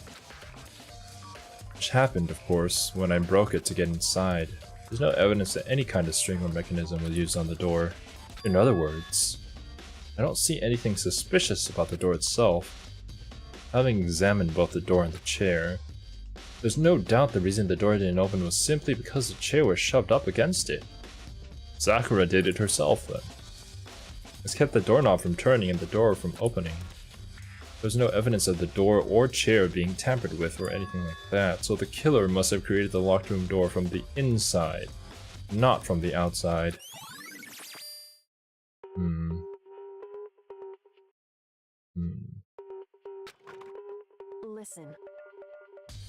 S2: Which happened, of course, when I broke it to get inside. There's no evidence that any kind of string or mechanism was used on the door. In other words, I don't see anything suspicious about the door itself. Having examined both the door and the chair, there's no doubt the reason the door didn't open was simply because the chair was shoved up against it. Sakura did it herself then. This kept the doorknob from turning and the door from opening. There's no evidence of the door or chair being tampered with or anything like that, so the killer must have created the locked room door from the inside, not from the outside.
S4: Listen.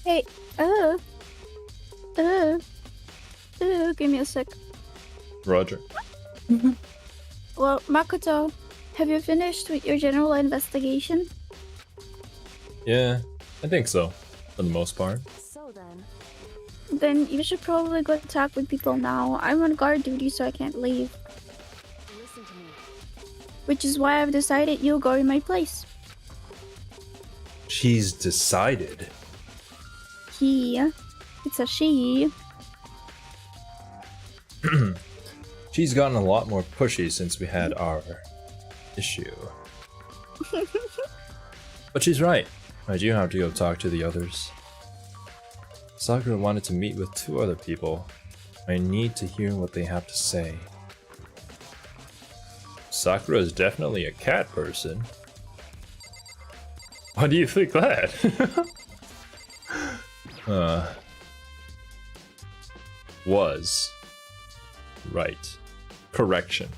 S3: Hey, give me a sec.
S2: Roger.
S3: Well, Makoto, have you finished with your general investigation?
S2: Yeah, I think so, for the most part.
S4: So then.
S3: Then you should probably go talk with people now. I'm on guard duty, so I can't leave.
S4: Listen to me.
S3: Which is why I've decided you'll go in my place.
S2: She's decided.
S3: It's a she.
S2: She's gotten a lot more pushy since we had our issue. But she's right. I do have to go talk to the others. Sakura wanted to meet with 2 other people. I need to hear what they have to say. Sakura is definitely a cat person. Why do you think that? Was. Right. Correction.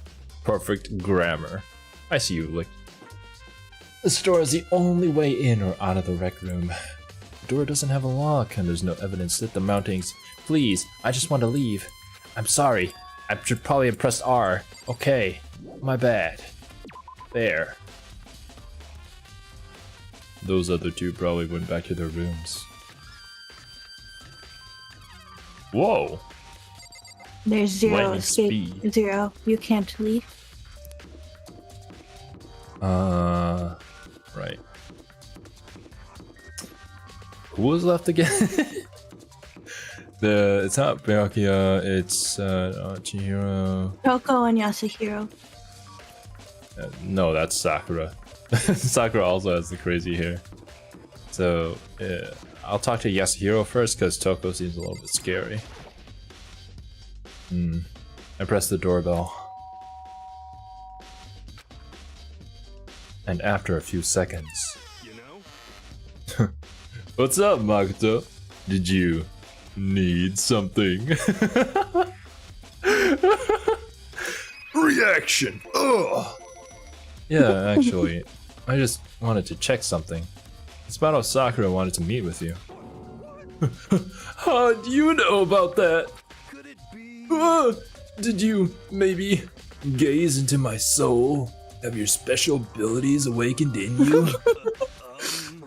S2: Perfect grammar. I see you, Lick. The store is the only way in or out of the rec room. The door doesn't have a lock, and there's no evidence that the mountings... Please, I just want to leave. I'm sorry. I should probably have pressed R. Okay. My bad. There. Those other 2 probably went back to their rooms. Whoa!
S1: There's 0
S2: Lightning
S1: escape.
S2: speed.
S1: 0. You can't leave.
S2: Right. Who was left again? It's not Byakuya, it's Chihiro.
S1: Toko and Yasuhiro.
S2: No, that's Sakura. Sakura also has the crazy hair. So, I'll talk to Yasuhiro first because Toko seems a little bit scary. I press the doorbell. And after a few seconds...
S5: You know?
S2: What's up, Makoto? Did you need something? Reaction! Ugh! Yeah, actually, I just wanted to check something. It's about how Sakura wanted to meet with you. How do you know about that?
S5: Could it be?
S2: Did you maybe gaze into my soul? Have your special abilities awakened in you?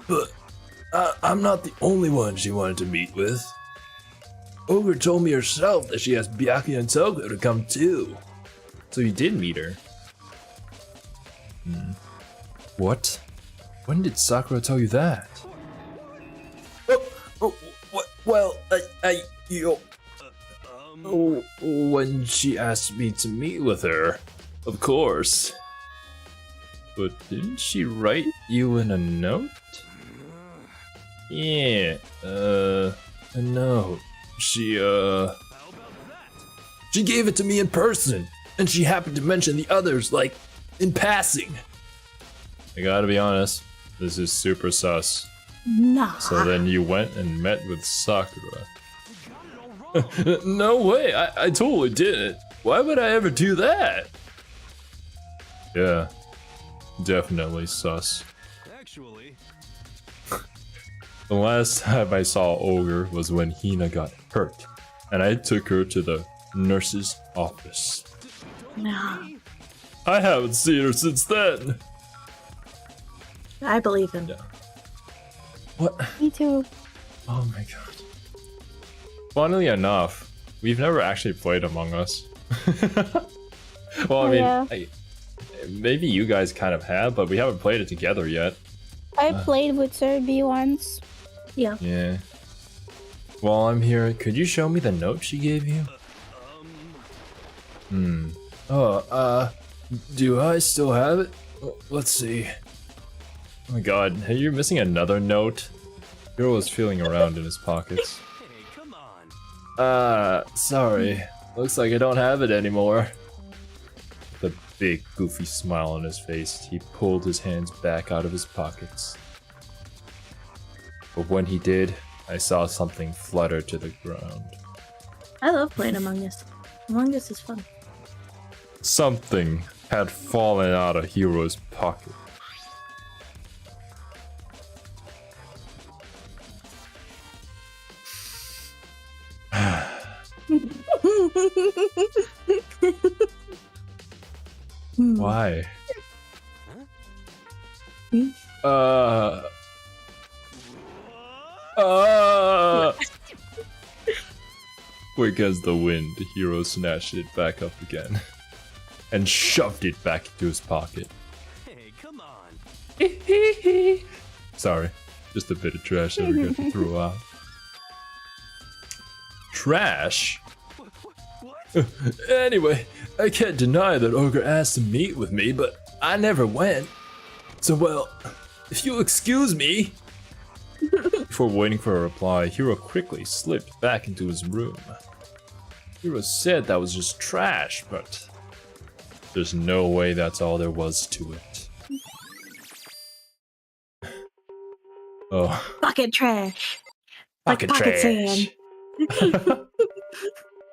S2: But I'm not the only one she wanted to meet with. Ogre told me herself that she asked Byakuya and Toko to come too. So you did meet her. What? When did Sakura tell you that? Well, when she asked me to meet with her, of course. But didn't she write you in a note? Yeah, a note. She gave it to me in person, and she happened to mention the others, like, in passing. I gotta be honest, this is super sus.
S1: Nah.
S2: So then you went and met with Sakura. No way, I totally didn't. Why would I ever do that? Yeah, definitely sus.
S5: Actually,
S2: The last time I saw Ogre was when Hina got hurt, and I took her to the nurse's office.
S1: Nah.
S2: I haven't seen her since then.
S1: I believe him.
S2: Yeah. What?
S3: Me too.
S2: Oh my god. Funnily enough, we've never actually played Among Us. Well, I mean,
S3: Yeah.
S2: maybe you guys kind of have, but we haven't played it together yet.
S3: I played with Serbi once.
S1: Yeah.
S2: Yeah. While I'm here, could you show me the note she gave you? Oh, do I still have it? Let's see. Oh my god, hey, you're missing another note? Hiro was feeling around in his pockets.
S5: Hey, come on.
S2: Sorry. Looks like I don't have it anymore. With a big, goofy smile on his face, he pulled his hands back out of his pockets. But when he did, I saw something flutter to the ground.
S1: I love playing Among Us. Among Us is fun.
S2: Something had fallen out of Hiro's pocket. Why? Quick as the wind, Hiro snatched it back up again and shoved it back into his pocket.
S5: Hey, come on.
S2: Sorry, just a bit of trash that we got to throw out. Trash?
S5: What?
S2: Anyway, I can't deny that Ogre asked to meet with me, but I never went. So, well, if you'll excuse me. Before waiting for a reply, Hiro quickly slipped back into his room. Hiro said that was just trash, but there's no way that's all there was to it. Oh.
S1: Pocket trash.
S2: Pocket
S1: Like pocket
S2: trash.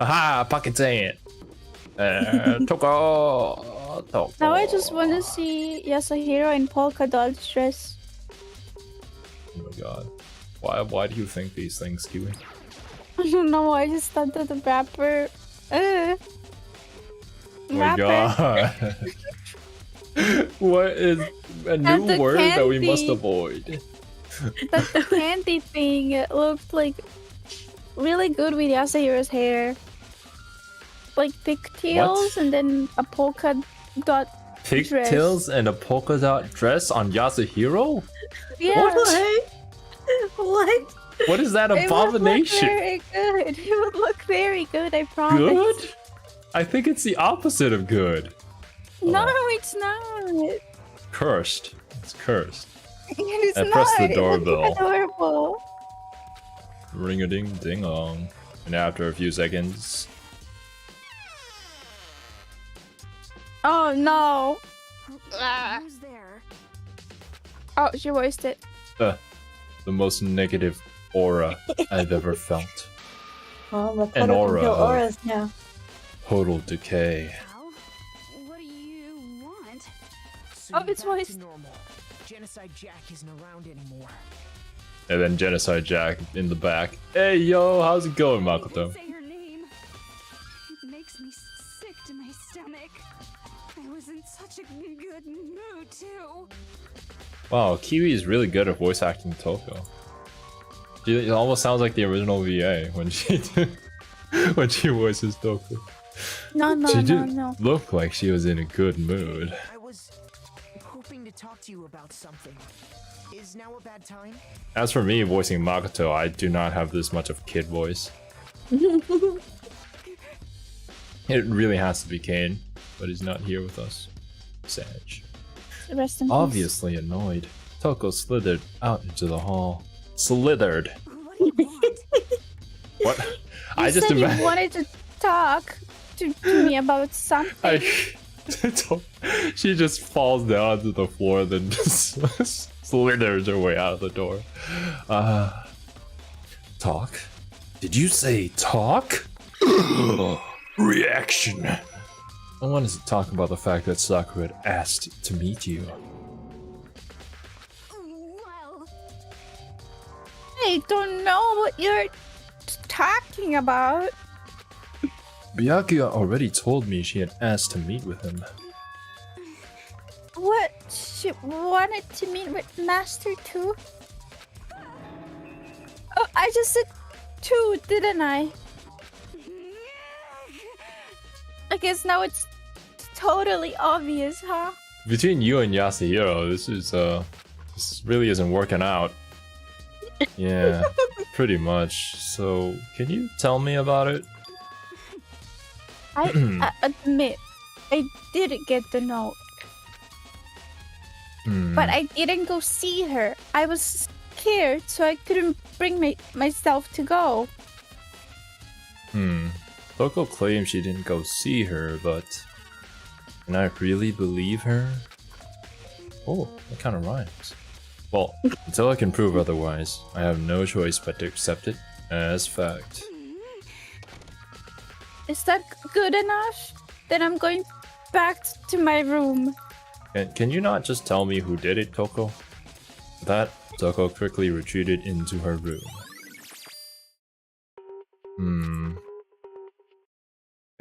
S2: Aha, pocket sand. Toko.
S3: Now I just want to see Yasuhiro in polka dot dress.
S2: Oh my god. Why do you think these things, Kiwi?
S3: I don't know, I just thought that the rapper...
S2: Oh my god. What is a new
S3: the
S2: word that we must
S3: candy.
S2: avoid?
S3: But the candy thing looked like really good with Yasuhiro's hair. Like pigtails and then a polka dot
S2: Pigtails and a polka dot dress on Yasuhiro?
S3: Yeah.
S1: What?
S2: What is that abomination?
S3: It would look very good. It would look very good, I promise.
S2: Good? I think it's the opposite of good.
S3: No,
S2: Oh.
S3: it's not.
S2: Cursed. It's cursed.
S3: It's
S2: And
S3: not.
S2: press the
S3: It would be
S2: doorbell.
S3: adorable.
S2: Ring a ding ding dong. And after a few seconds,
S3: Oh no.
S4: Who's there?
S3: Oh, she voiced it.
S2: the most negative aura I've ever felt.
S1: Well, the
S2: An
S1: Kodo
S2: aura
S1: can kill
S2: of-
S1: auras now.
S2: Total decay.
S4: Al? What do you want?
S6: So
S3: Oh,
S6: you're
S3: it's
S6: back to
S3: voiced.
S6: normal. Genocide Jack isn't around anymore.
S2: And then Genocide Jack in the back. Hey yo, how's it going, Makoto?
S4: Say her name. It makes me sick to my stomach. I was in such a good mood too.
S2: Wow, Kiwi is really good at voice acting Toko. It almost sounds like the original VA when she when she voices Toko.
S3: No, no,
S2: She
S3: no,
S2: didn't
S3: no.
S2: look like she was in a good mood.
S6: I was hoping to talk to you about something. Is now a bad time?
S2: As for me voicing Makoto, I do not have this much of kid voice. It really has to be Kane, but he's not here with us. Sag.
S3: Rest in peace.
S2: Obviously annoyed, Toko slithered out into the hall. Slithered.
S4: What do you want?
S2: What?
S3: You
S2: I just
S3: said you
S2: imagine.
S3: wanted to talk to me about something.
S2: She just falls down to the floor, then just slithers her way out of the door. Talk? Did you say talk? Reaction. I wanted to talk about the fact that Sakura had asked to meet you.
S4: Well,
S3: I don't know what you're talking about.
S2: Byakuya already told me she had asked to meet with him.
S3: What? She wanted to meet with Master too? Oh, I just said two, didn't I? I guess now it's totally obvious, huh?
S2: Between you and Yasuhiro, this really isn't working out. Yeah, pretty much. So, can you tell me about it?
S3: I admit, I did get the note. But I didn't go see her. I was scared, so I couldn't bring myself to go.
S2: Toko claims she didn't go see her, but can I really believe her? Oh, that kind of rhymes. Well, until I can prove otherwise, I have no choice but to accept it as fact.
S3: Is that good enough? Then I'm going back to my room.
S2: Can you not just tell me who did it, Toko? With that, Toko quickly retreated into her room.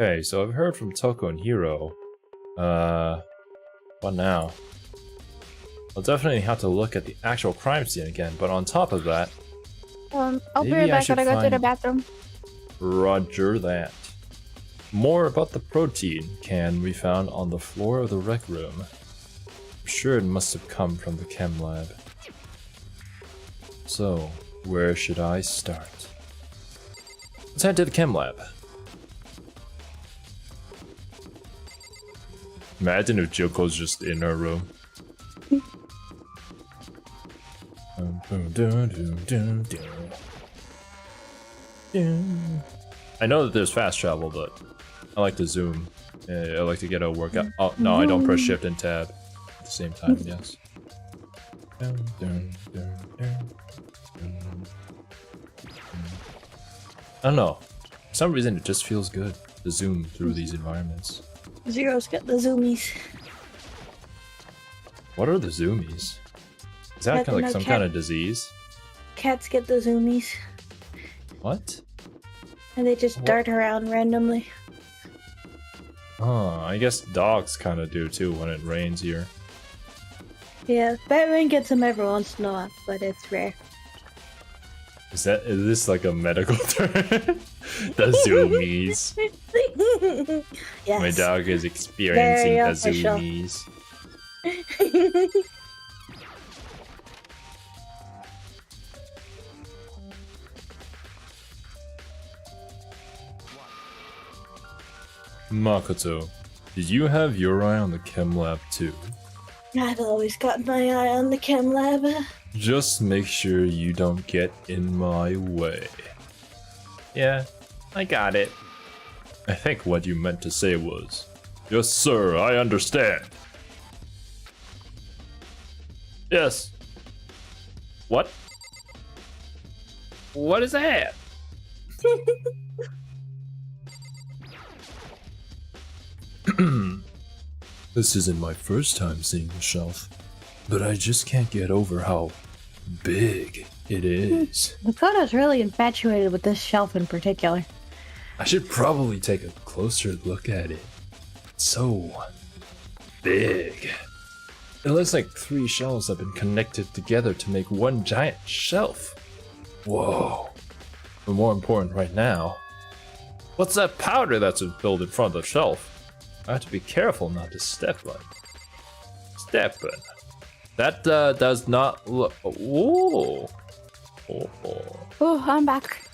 S2: Okay, so I've heard from Toko and Hiro. What now? I'll definitely have to look at the actual crime scene again, but on top of that...
S3: I'll be right back, gotta go to the bathroom.
S2: Roger that. More about the protein can we found on the floor of the rec room. I'm sure it must have come from the chem lab. So, where should I start? Let's head to the chem lab. Imagine if Joko's just in her room. I know that there's fast travel, but I like to zoom. I like to get a workout. Oh, no, I don't press shift and tab at the same time, yes. I don't know. For some reason, it just feels good to zoom through these environments.
S1: Zero's got the zoomies.
S2: What are the zoomies? Is that kind of like some kind of disease?
S1: Cats get the zoomies.
S2: What?
S1: And they just dart around randomly.
S2: Oh, I guess dogs kind of do too when it rains here.
S1: Yeah, Batman gets them every once in a while, but it's rare.
S2: Is this like a medical term? The zoomies.
S1: Yes.
S2: My dog is experiencing the zoomies. Makoto, did you have your eye on the chem lab too?
S1: I've always got my eye on the chem lab.
S2: Just make sure you don't get in my way. Yeah, I got it. I think what you meant to say was, yes sir, I understand. Yes. What? What is that? This isn't my first time seeing the shelf, but I just can't get over how big it is.
S1: Makoto's really infatuated with this shelf in particular.
S2: I should probably take a closer look at it. It's so big. It looks like 3 shelves have been connected together to make one giant shelf. Whoa. But more important right now, what's that powder that's been filled in front of the shelf? I have to be careful not to step on it. Step on it. That does not look. Ooh.
S3: Oh, I'm back.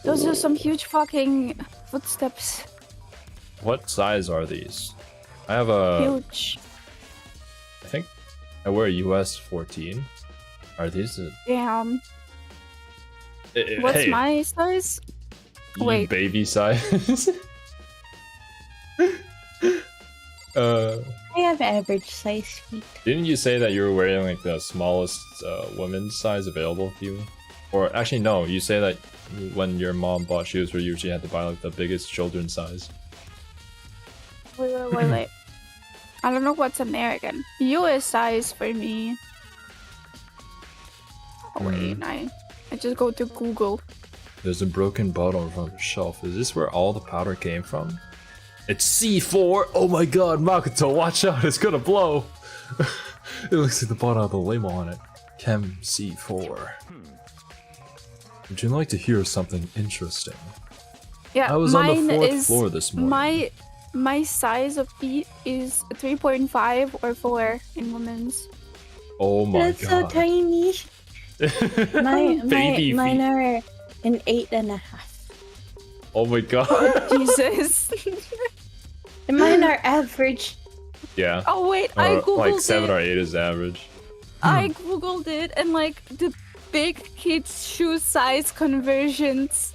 S3: Those are some huge fucking footsteps.
S2: What size are these? I have a.
S3: Huge.
S2: I think I wear US 14. Are these?
S3: Damn. What's
S2: hey,
S3: my size? Wait.
S2: Baby size.
S1: I have average size feet.
S2: Didn't you say that you were wearing like the smallest women's size available for you? Or actually no, you say that when your mom bought shoes for you, she had to buy like the biggest children's size.
S3: Wait. I don't know what's American. US size for me. Oh, wait, I just go to Google.
S2: There's a broken bottle on the shelf. Is this where all the powder came from? It's C4! Oh my god, Makoto, watch out, it's gonna blow! It looks like the bottom of the label on it. Chem C4. Would you like to hear something interesting?
S3: Yeah,
S2: I was on the 4th floor this morning.
S3: my size of feet is 3.5 or 4 in women's.
S2: Oh my
S1: That's so
S2: god.
S1: tiny.
S2: Baby
S1: Mine
S2: feet.
S1: are an 8.5.
S2: Oh my god.
S3: Jesus.
S1: And mine are average.
S2: Yeah.
S3: Oh wait, I googled
S2: like 7
S3: it.
S2: or 8 is average.
S3: I googled it and like the big kids shoe size conversions.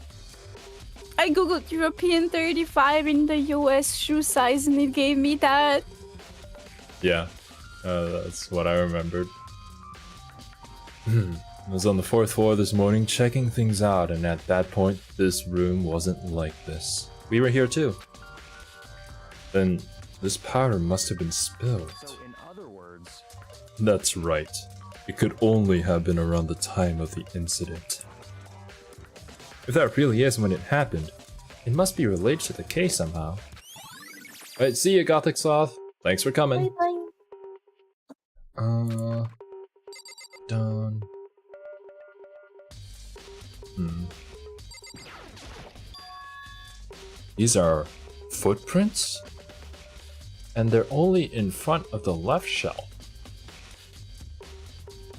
S3: I googled European 35 in the US shoe size and it gave me that.
S2: Yeah. That's what I remembered. I was on the 4th floor this morning checking things out, and at that point, this room wasn't like this. We were here too. Then, this powder must have been spilled.
S5: So in other words,
S2: That's right. It could only have been around the time of the incident. If that really is when it happened, it must be related to the case somehow. Alright, see ya, Gothic Sloth. Thanks for coming.
S1: Bye-bye.
S2: Done. These are footprints? And they're only in front of the left shelf.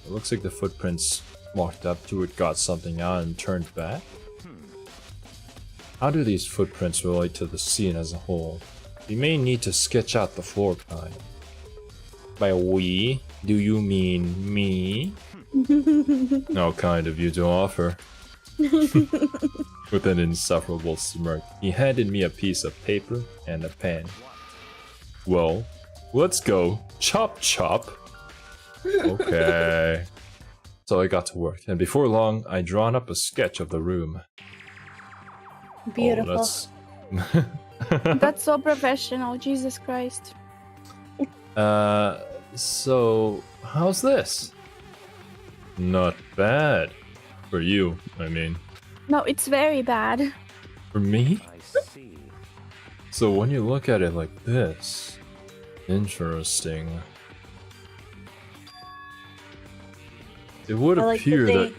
S2: It looks like the footprints walked up to it, got something out, and turned back. How do these footprints relate to the scene as a whole? We may need to sketch out the floor plan. By we, do you mean me? How kind of you to offer. With an insufferable smirk, he handed me a piece of paper and a pen. Well, let's go. Chop chop. Okay. So I got to work, and before long, I drawn up a sketch of the room.
S1: Beautiful.
S2: Oh,
S3: That's so professional, Jesus Christ.
S2: So how's this? Not bad. For you, I mean.
S3: No, it's very bad.
S2: For me?
S5: I see.
S2: So when you look at it like this, interesting. It would
S1: I like
S2: appear
S1: that
S2: that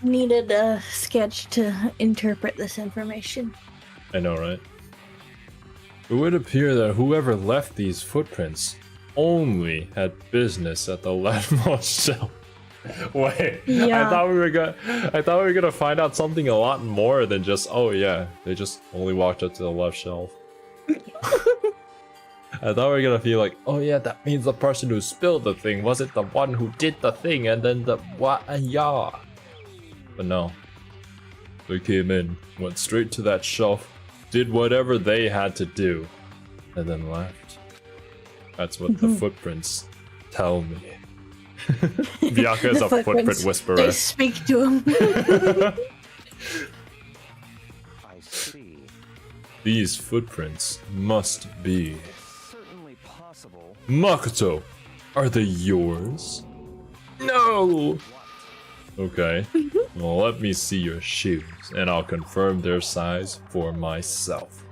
S1: they needed a sketch to interpret this information.
S2: I know, right? It would appear that whoever left these footprints only had business at the leftmost shelf. Wait,
S1: Yeah.
S2: I thought we were gonna find out something a lot more than just, oh yeah, they just only walked up to the left shelf. I thought we were gonna feel like, oh yeah, that means the person who spilled the thing wasn't the one who did the thing, and then the what? Yeah. But no, they came in, went straight to that shelf, did whatever they had to do, and then left. That's what the footprints tell me. Bianca is
S1: The
S2: a footprint
S1: footprints,
S2: whisperer.
S1: They speak to him.
S5: I see.
S2: These footprints must be.
S5: Certainly possible.
S2: Makoto, are they yours? No! Okay, well let me see your shoes, and I'll confirm their size for myself.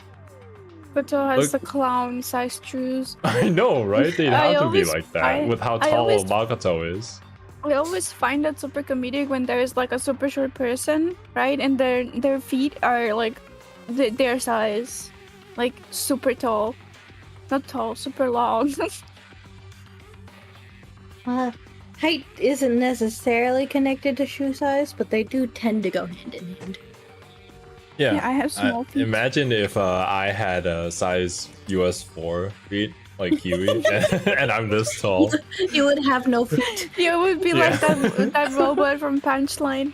S3: Koto has
S2: Look-
S3: the clown sized shoes.
S2: I know, right? They'd
S3: I
S2: have to be
S3: always
S2: like that,
S3: find-
S2: with how
S3: I
S2: tall
S3: always-
S2: Makoto is.
S3: I always find that super comedic when there is like a super short person, right? And their feet are like their size, like super tall, not tall, super long.
S1: Height isn't necessarily connected to shoe size, but they do tend to go hand in hand.
S2: Yeah,
S3: Yeah, I have small feet.
S2: Imagine if I had a size US 4 feet, like Kiwi, and I'm this tall.
S1: You would have no feet.
S3: You would be like
S2: Yeah.
S3: that robot from Punchline.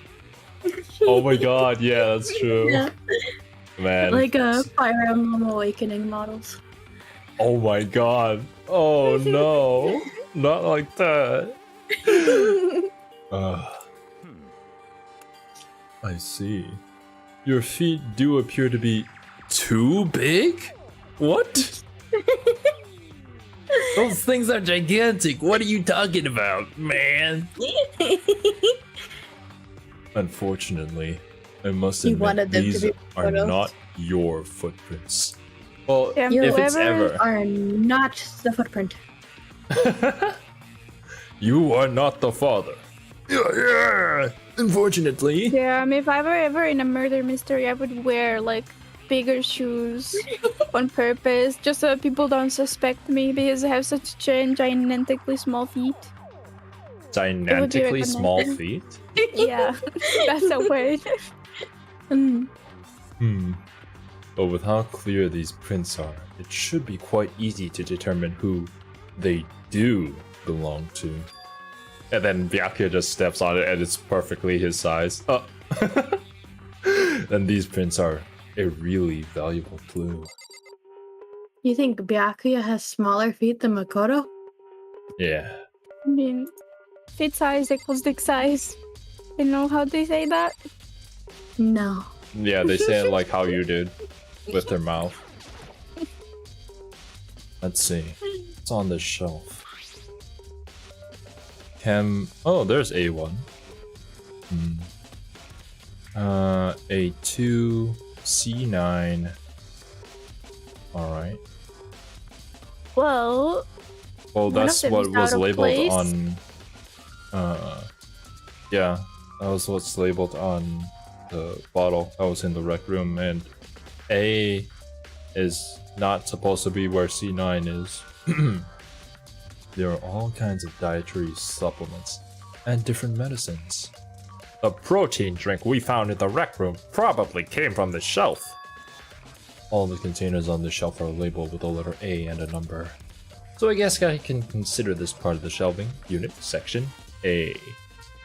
S2: Oh my god, yeah, that's true.
S1: Yeah.
S2: Man.
S1: Like Fire Emblem Awakening models.
S2: Oh my god. Oh no. Not like that. I see. Your feet do appear to be too big? What? Those things are gigantic. What are you talking about, man? Unfortunately, I must
S1: You
S2: admit
S1: wanted them to
S2: these
S1: be
S2: are
S1: photos?
S2: not your footprints. Well,
S3: Yeah,
S1: You
S2: if it's
S3: whoever-
S2: ever.
S1: are not the footprint.
S2: You are not the father. Yeah, unfortunately.
S3: Yeah, if I were ever in a murder mystery, I would wear like bigger shoes on purpose, just so that people don't suspect me because I have such gigantically small feet.
S2: Gigantically small
S3: recognized.
S2: feet?
S3: Yeah, that's a word.
S2: But with how clear these prints are, it should be quite easy to determine who they do belong to. And then Byakuya just steps on it and it's perfectly his size. Oh. Then these prints are a really valuable clue.
S1: You think Byakuya has smaller feet than Makoto?
S2: Yeah.
S3: I mean, feet size equals dick size. You know how they say that?
S1: No.
S2: Yeah, they say it like how you did. With their mouth. Let's see. It's on this shelf. Oh, there's A1. A2, C9. Alright.
S3: Well,
S2: that's what was labeled
S3: place.
S2: on... yeah, that was what's labeled on the bottle that was in the rec room, and A is not supposed to be where C9 is. There are all kinds of dietary supplements and different medicines. The protein drink we found in the rec room probably came from the shelf. All the containers on the shelf are labeled with the letter A and a number. So I guess I can consider this part of the shelving unit, section A.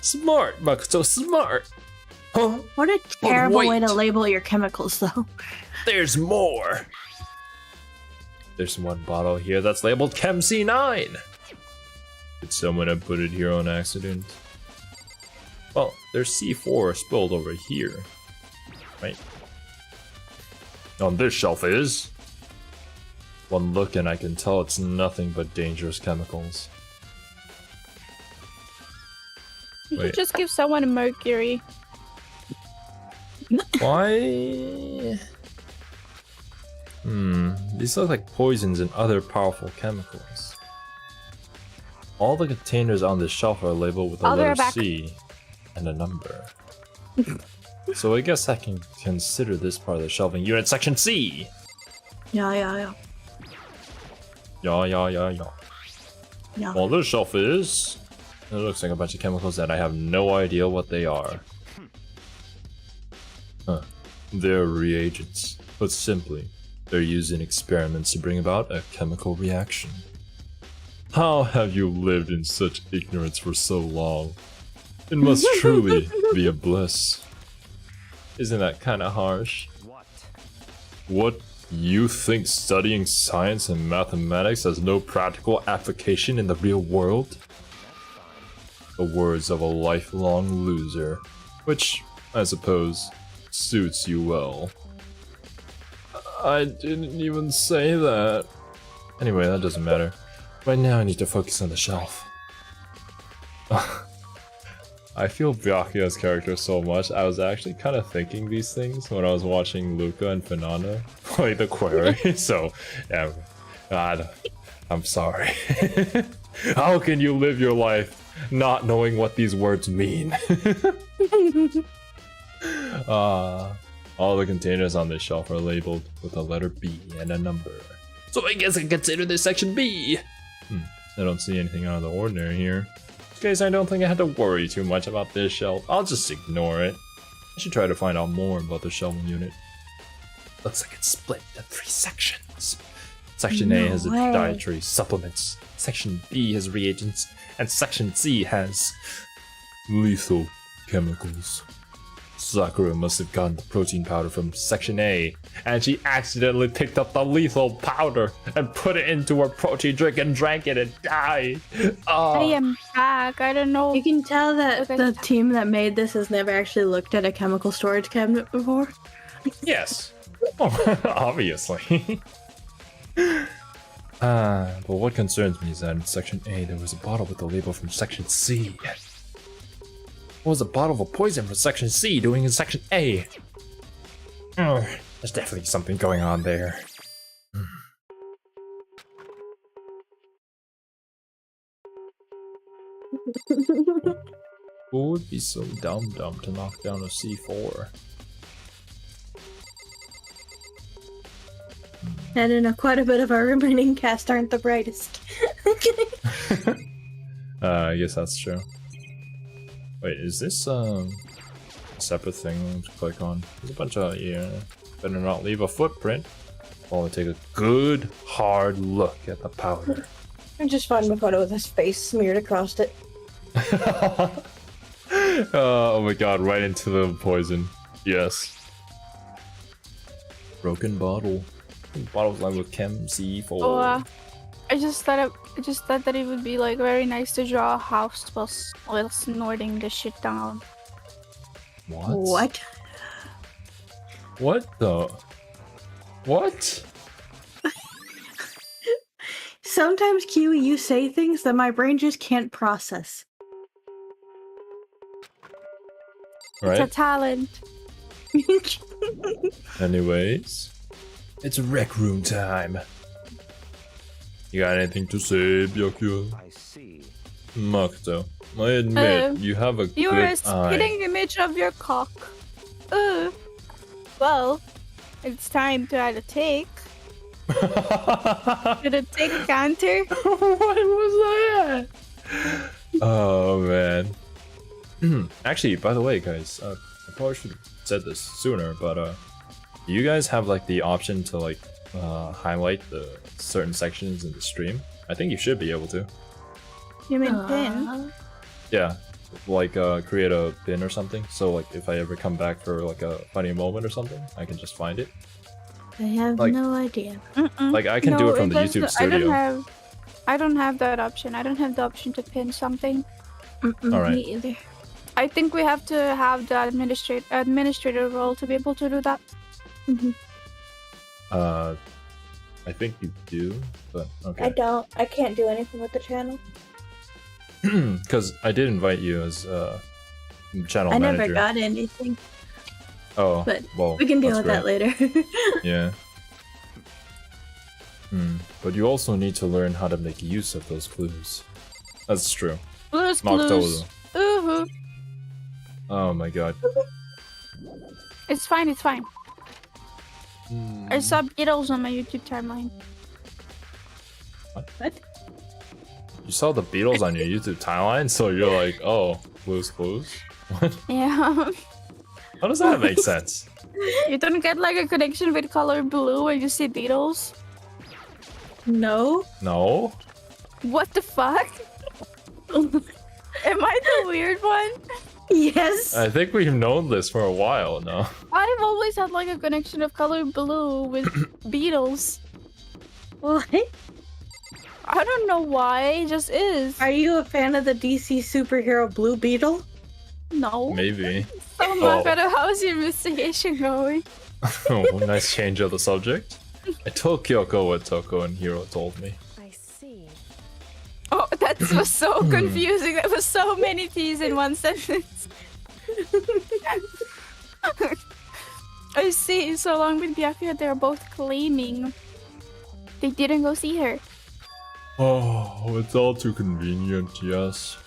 S2: Smart, Makoto, smart! Huh?
S1: What a terrible way to
S2: wait.
S1: label your chemicals, though.
S2: There's more! There's one bottle here that's labeled Chem C9! Did someone have put it here on accident? Well, there's C4 spilled over here. Right? On this shelf is... One look and I can tell it's nothing but dangerous chemicals.
S3: You
S2: Wait.
S3: should just give someone a mercury.
S2: Why? These look like poisons and other powerful chemicals. All the containers on the shelf are labeled with the
S3: I'll be
S2: letter
S3: right back.
S2: C and a number. So I guess I can consider this part of the shelving unit section C.
S1: Yeah.
S2: Yeah.
S1: Yeah.
S2: Well, this shelf is... It looks like a bunch of chemicals that I have no idea what they are. Huh. They're reagents. Put simply, they're used in experiments to bring about a chemical reaction. How have you lived in such ignorance for so long? It must truly be a bliss. Isn't that kinda harsh?
S5: What?
S2: What, you think studying science and mathematics has no practical application in the real world? The words of a lifelong loser, which, I suppose, suits you well. I didn't even say that. Anyway, that doesn't matter. Right now I need to focus on the shelf. I feel Byakuya's character so much, I was actually kind of thinking these things when I was watching Luca and Fernanda play the query, so, yeah, I'm sorry. How can you live your life not knowing what these words mean? All the containers on this shelf are labeled with a letter B and a number. So I guess I can consider this section B! I don't see anything out of the ordinary here. In this case, I don't think I had to worry too much about this shelf. I'll just ignore it. I should try to find out more about the shelving unit. Looks like it's split into 3 sections. Section A has
S1: way.
S2: dietary supplements, Section B has reagents, and Section C has lethal chemicals. Sakura must have gotten the protein powder from Section A, and she accidentally picked up the lethal powder and put it into her protein drink and drank it and died.
S3: I am back. I don't know.
S1: You can tell that
S3: Okay.
S1: the team that made this has never actually looked at a chemical storage cabinet before.
S2: Yes. Oh, obviously. But what concerns me is that in Section A there was a bottle with a label from Section C. What was a bottle of a poison from Section C doing in Section A? There's definitely something going on there. Who would be so dumb to knock down a C4?
S1: And in quite a bit of our remaining cast aren't the brightest.
S2: I guess that's true. Wait, is this a separate thing to click on? There's a bunch of better not leave a footprint while I take a good hard look at the powder.
S1: I just found a photo with his face smeared across it.
S2: Oh my god, right into the poison. Yes. Broken bottle. Bottles lined with Chem C4.
S3: Oh, I just thought that it would be like very nice to draw a house while snorting this shit down.
S2: What? What the? What?
S1: Sometimes, Kiwi, you say things that my brain just can't process.
S2: Right?
S3: It's a talent.
S2: Anyways, it's rec room time. You got anything to say, Byakuya?
S5: I see.
S2: Makoto, I admit you have a
S3: You
S2: good
S3: are a
S2: eye.
S3: spitting image of your cock. Well, it's time to add a take. Did a take counter?
S2: What was that? Oh man. Actually, by the way, guys, I probably should have said this sooner, but do you guys have like the option to like highlight the certain sections in the stream? I think you should be able to.
S3: You mean pin?
S2: Yeah, like create a pin or something. So like if I ever come back for like a funny moment or something, I can just find it.
S1: I have
S2: Like-
S1: no idea.
S2: Like I can do it from the YouTube studio.
S3: I don't have that option. I don't have the option to pin something.
S2: Alright.
S1: Me either.
S3: I think we have to have the administrator role to be able to do that.
S2: I think you do, but okay.
S1: I can't do anything with the channel.
S2: Because I did invite you as channel
S1: I
S2: manager.
S1: never got anything,
S2: Oh,
S1: but
S2: well,
S1: we can deal
S2: that's
S1: with that
S2: great.
S1: later.
S2: Yeah. But you also need to learn how to make use of those clues. That's true.
S3: Blues
S2: Makoto.
S3: clues. Ooh.
S2: Oh my god.
S3: It's fine. It's fine. I saw Beatles on my YouTube timeline.
S1: What?
S2: You saw the Beatles on your YouTube timeline, so you're like, oh, Blues Clues? What?
S3: Yeah.
S2: How does that make sense?
S3: You don't get like a connection with color blue when you see Beatles?
S1: No.
S2: No?
S3: What the fuck? Am I the weird one?
S1: Yes.
S2: I think we've known this for a while now.
S3: I've always had like a connection of color blue with Beatles.
S1: What?
S3: I don't know why, it just is.
S1: Are you a fan of the DC superhero Blue Beetle?
S3: No.
S2: Maybe.
S3: So Makoto, how's your investigation going?
S2: Oh, nice change of the subject. I told Kyoko what Toko and Hiro told me.
S4: I see.
S3: Oh, that was so confusing. That was so many T's in one sentence. I see. So along with Byakuya, they're both claiming they didn't go see her.
S2: Oh, it's all too convenient, yes.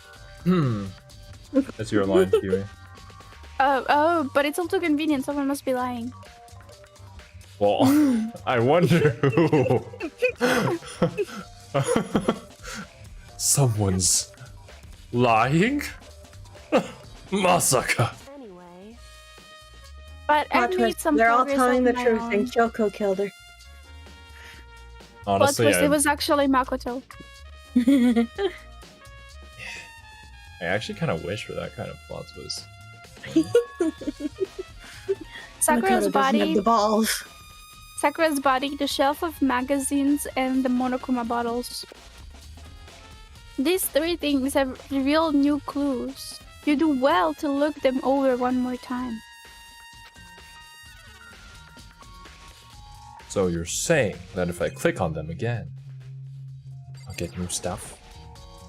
S2: That's your line, Kiwi.
S3: Oh, but it's all too convenient. Someone must be lying.
S2: Well, I wonder who. Someone's lying? Masaka.
S4: Anyway,
S3: But I
S1: Plot
S3: need
S1: twist,
S3: some
S1: they're all
S3: progress
S1: telling
S3: on
S1: the
S3: my
S1: truth
S3: own.
S1: and Kyoko killed her.
S3: Plot
S2: Honestly,
S3: twist, it was actually Makoto.
S2: I actually kind of wish for that kind of plot twist.
S3: Sakura's
S1: Makoto doesn't have
S3: body,
S1: the balls.
S3: Sakura's body, the shelf of magazines, and the monokuma bottles. These three things have revealed new clues. You do well to look them over one more time.
S2: So you're saying that if I click on them again, I'll get new stuff?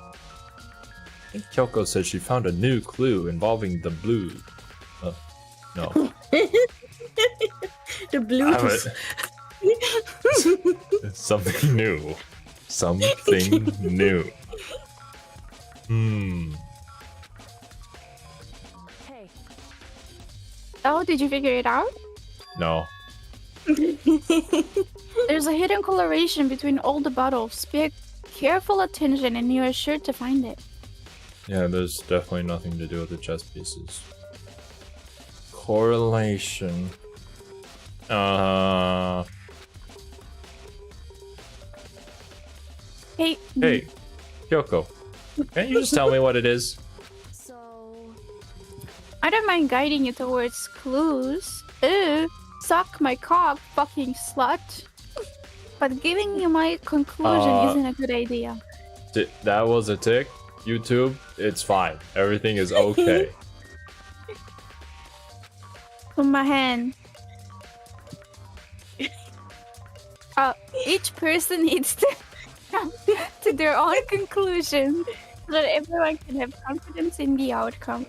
S2: I think Kyoko said she found a new clue involving the blue. No.
S1: The blue.
S2: Damn it. It's something new. Something new.
S4: hey,
S3: Oh, did you figure it out?
S2: No.
S3: There's a hidden coloration between all the bottles. Pay careful attention and you are sure to find it.
S2: Yeah, there's definitely nothing to do with the chess pieces. Correlation.
S3: Hey,
S2: Hey, Kyoko. Can't you just tell me what it is?
S4: So,
S3: I don't mind guiding you towards clues. Ew, suck my cock, fucking slut. But giving you my conclusion isn't a good idea.
S2: That was a tick. YouTube, it's fine. Everything is okay.
S3: From my hand. Each person needs to come to their own conclusion so that everyone can have confidence in the outcome.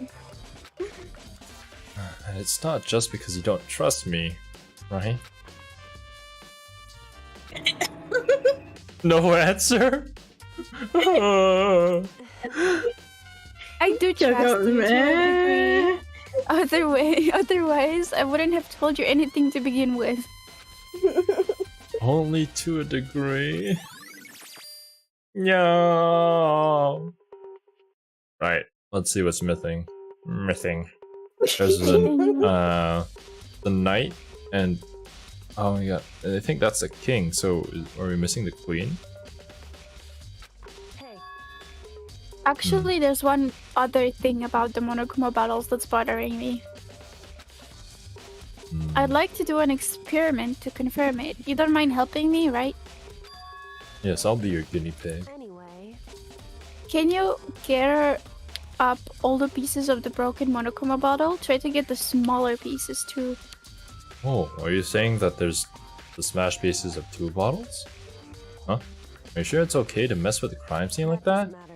S2: And it's not just because you don't trust me, right? No answer?
S3: I do trust you to a degree. Otherwise, I wouldn't have told you anything to begin with.
S2: Only to a degree. No. Right. Let's see what's missing. There's the knight and oh my god. I think that's the king. So are we missing the queen?
S3: Actually, there's one other thing about the Monokuma battles that's bothering me. I'd like to do an experiment to confirm it. You don't mind helping me, right?
S2: Yes, I'll be your guinea pig.
S4: anyway,
S3: Can you gather up all the pieces of the broken Monokuma bottle? Try to get the smaller pieces too.
S2: Oh, are you saying that there's the smashed pieces of 2 bottles? Huh? Are you sure it's okay to mess with the crime scene like that?
S4: matter.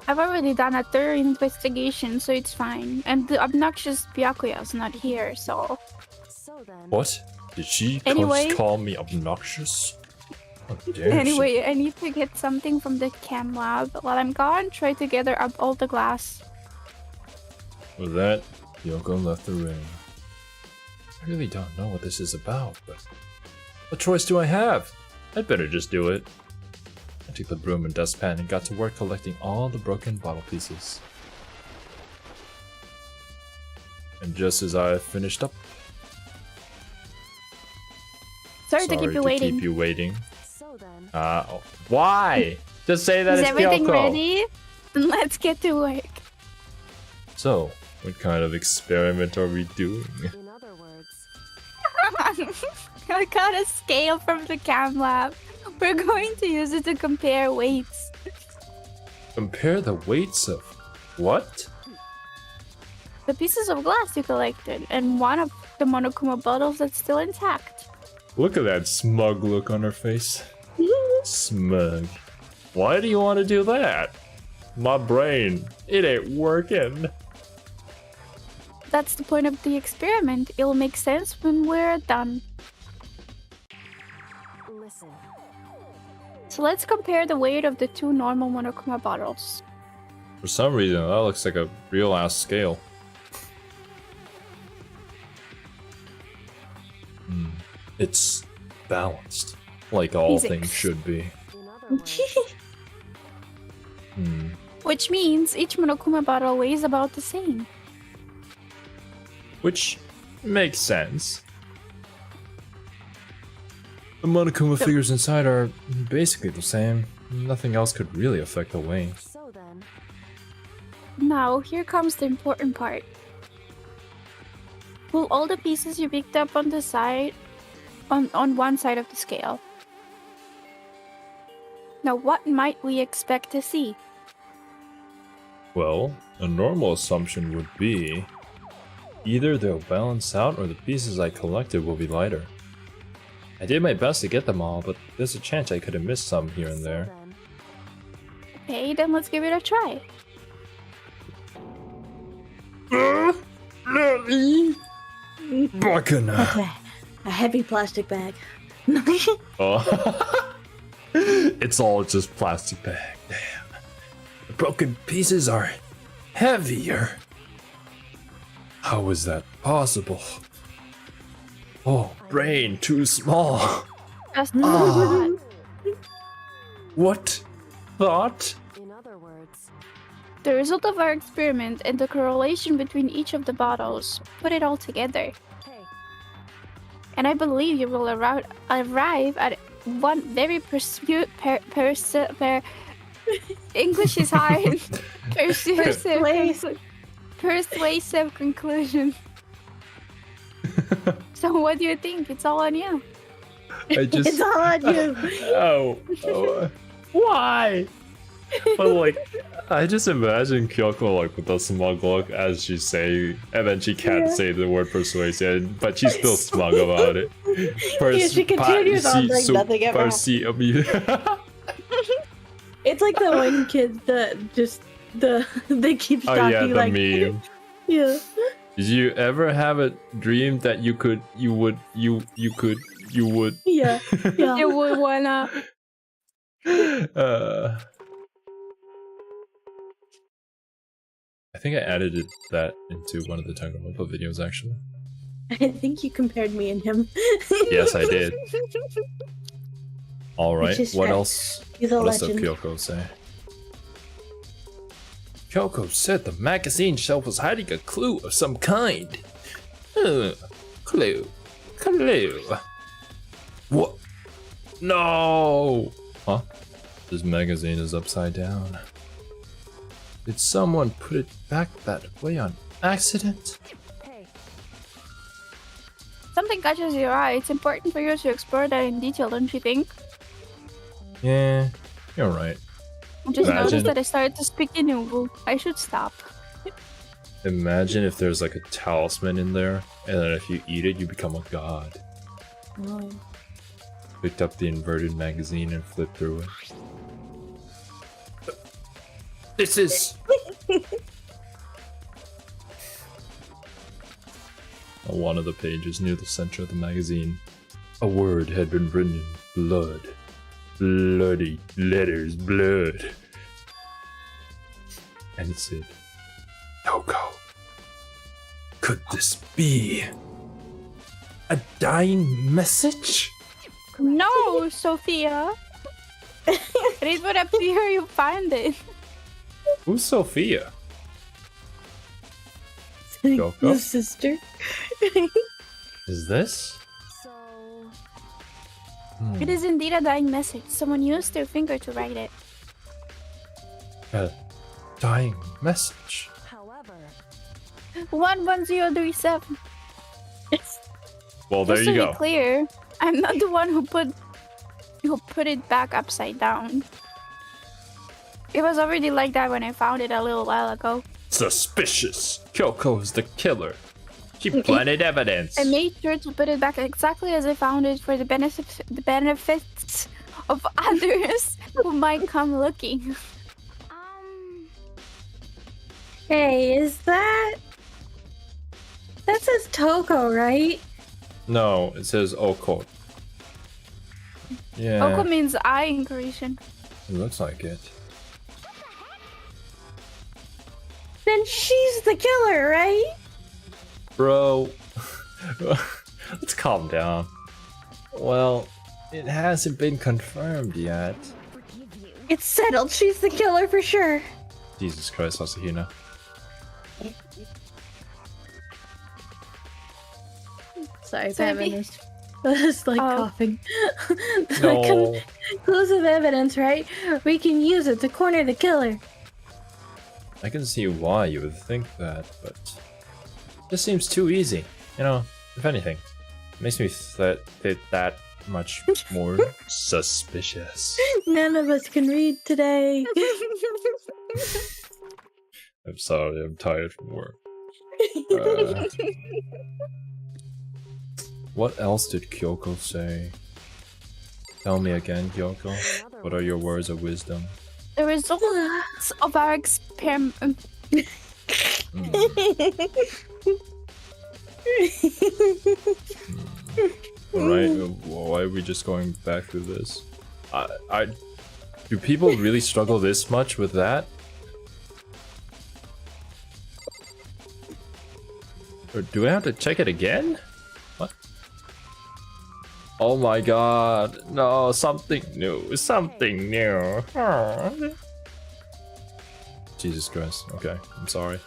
S3: I've already done a thorough investigation, so it's fine. And the obnoxious Byakuya's not here, so...
S4: So then,
S2: What? Did she
S3: Anyway-
S2: call me obnoxious? How dare she?
S3: Anyway, I need to get something from the chem lab. While I'm gone, try to gather up all the glass.
S2: With that, Kyoko left the room. I really don't know what this is about, but what choice do I have? I'd better just do it. I took the broom and dustpan and got to work collecting all the broken bottle pieces. And just as I finished up,
S3: Sorry to keep you waiting.
S2: Keep you waiting.
S4: so then,
S2: Why? Just say that
S3: Is
S2: it's
S3: everything
S2: Kyoko.
S3: ready? Then let's get to work.
S2: So, what kind of experiment are we doing?
S4: in other words,
S3: I got a scale from the chem lab. We're going to use it to compare weights.
S2: Compare the weights of what?
S3: The pieces of glass you collected, and one of the Monokuma bottles that's still intact.
S2: Look at that smug look on her face. Smug. Why do you want to do that? My brain, it ain't working.
S3: That's the point of the experiment. It'll make sense when we're done.
S4: listen,
S3: So let's compare the weight of the 2 normal Monokuma bottles.
S2: For some reason, that looks like a real ass scale. It's balanced, like all
S3: Physics.
S2: things should be.
S4: in other words,
S3: Which means each Monokuma bottle weighs about the same.
S2: Which makes sense. The Monokuma figures inside are basically the same. Nothing else could really affect the weight.
S4: so then,
S3: Now, here comes the important part. Pull all the pieces you picked up on the side, on one side of the scale. Now, what might we expect to see?
S2: Well, a normal assumption would be either they'll balance out or the pieces I collected will be lighter. I did my best to get them all, but there's a chance I could have missed some here and
S4: so
S2: there.
S4: then,
S3: Okay, then let's give it a try.
S2: Bakana.
S1: A heavy plastic bag.
S2: Oh. It's all just plastic bag. Damn. The broken pieces are heavier. How is that possible? Oh, brain too small.
S3: Just
S2: Ah. What? Thought?
S7: In other words,
S3: the result of our experiment and the correlation between each of the bottles. Put it all together.
S7: hey,
S3: And I believe you will arrive at one very English is hard. Persuasive conclusion. So what do you think? It's all on you.
S1: It's all on you.
S2: Oh, why? But like, I just imagine Kyoko like with a smug look as she's saying, and then she can't say the word persuasive, but she's still smug about it.
S1: She continues on like nothing ever happened. It's like the one kid that just they keep talking
S2: Oh yeah, the
S1: like
S2: meme.
S1: Yeah.
S2: Did you ever have a dream that you would?
S1: Yeah. Yeah.
S3: You would wanna.
S2: I think I added that into one of the Danganronpa videos actually.
S1: I think you compared me and him.
S2: Yes, I did. Alright,
S1: is
S2: what
S1: right.
S2: else?
S1: He's a
S2: What else did
S1: legend.
S2: Kyoko say? Kyoko said the magazine shelf was hiding a clue of some kind. Clue. What? No! Huh? This magazine is upside down. Did someone put it back that way on accident?
S7: hey,
S3: Something catches your eye. It's important for you to explore that in detail, don't you think?
S2: Yeah, you're right.
S3: I just
S2: Imagine-
S3: noticed that I started to speak Inugu. I should stop.
S2: Imagine if there's like a talisman in there, and then if you eat it, you become a god.
S1: Oh.
S2: Picked up the inverted magazine and flipped through it. This is... On one of the pages near the center of the magazine, a word had been written in blood. Bloody letters, blood. And it said, Kyoko. Could this be a dying message?
S3: No, Sophia. Read what appear you find it.
S2: Who's Sophia?
S1: The
S2: Kyoko?
S1: sister.
S2: Is this?
S7: so
S3: It is indeed a dying message. Someone used their finger to write it.
S2: A dying message.
S7: however,
S3: 11037.
S2: Well, there
S3: Just
S2: you
S3: to
S2: go.
S3: be clear, I'm not the one who put it back upside down. It was already like that when I found it a little while ago.
S2: Suspicious. Kyoko is the killer. She planted evidence.
S3: I made sure to put it back exactly as I found it for the benefits of others who might come looking.
S1: Hey, is that says Toko, right?
S2: No, it says Oko. Yeah,
S3: Oko means I in Croatian.
S2: it looks like it.
S1: Then she's the killer, right?
S2: Bro, let's calm down. Well, it hasn't been confirmed yet.
S7: forgive you.
S1: It's settled. She's the killer for sure.
S2: Jesus Christ, Asahina.
S1: Sorry,
S3: So
S1: Batman
S3: maybe-
S1: was like
S3: Oh.
S1: coughing.
S2: No.
S1: Conclusive evidence, right? We can use it to corner the killer.
S2: I can see why you would think that, but it just seems too easy. You know, if anything, it makes me that much more suspicious.
S1: None of us can read today.
S2: I'm sorry, I'm tired from work. What else did Kyoko say? Tell me again, Kyoko. What are your words of wisdom?
S3: The results of our experiment.
S2: Alright, why are we just going back through this? Do people really struggle this much with that? Or do I have to check it again? What? Oh my god. No, something new. Something new. Jesus Christ. Okay, I'm sorry.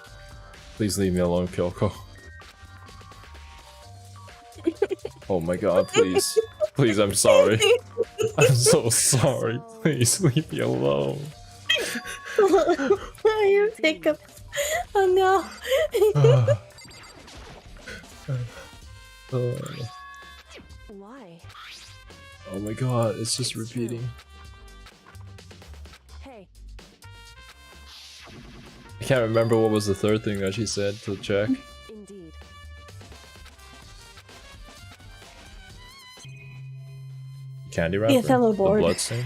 S2: Please leave me alone, Kyoko. Oh my god, please. Please, I'm sorry. I'm so sorry. Please leave me alone.
S1: I have hiccups. Oh no.
S7: Why?
S2: Oh my god, it's just repeating.
S7: Hey.
S2: I can't remember what was the third thing that she said to check.
S7: Indeed.
S2: Candy wrapper?
S1: Yes, hello, board.
S2: The bloodstain?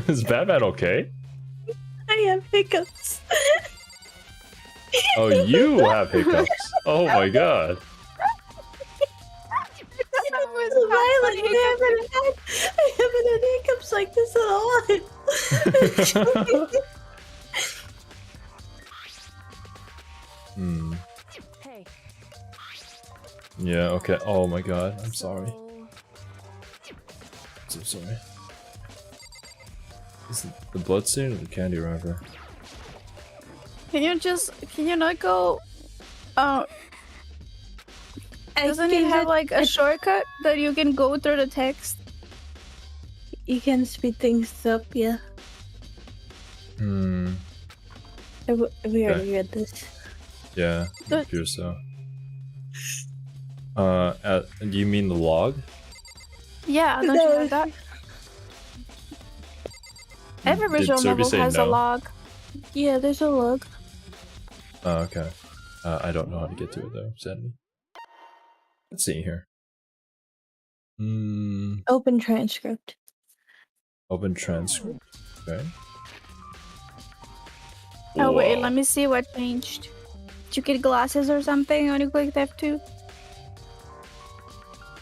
S2: Is Batman okay?
S1: I have hiccups.
S2: Oh, you have hiccups. Oh my god.
S1: That was violent. I haven't had hiccups like this in a while.
S2: Hmm.
S7: Hey.
S2: Yeah, okay. Oh my god, I'm sorry.
S7: So,
S2: So sorry. Is it the bloodstain or the candy wrapper?
S3: Can you not go? Doesn't it have like a shortcut that you can go through the text?
S1: You can speed things up, yeah.
S2: Hmm.
S1: We already read this.
S2: Yeah, it
S3: Good.
S2: appears so. Do you mean the log?
S3: Yeah, don't you have that? Every
S2: Did
S3: visual
S2: Sophie
S3: novel
S2: say
S3: has a
S2: no?
S3: log.
S1: Yeah, there's a log.
S2: Oh, okay. I don't know how to get to it though, sadly. Let's see here.
S1: Open transcript.
S2: Open transcript. Okay.
S3: Oh wait,
S2: Whoa.
S3: let me see what changed. Did you get glasses or something when you clicked F2?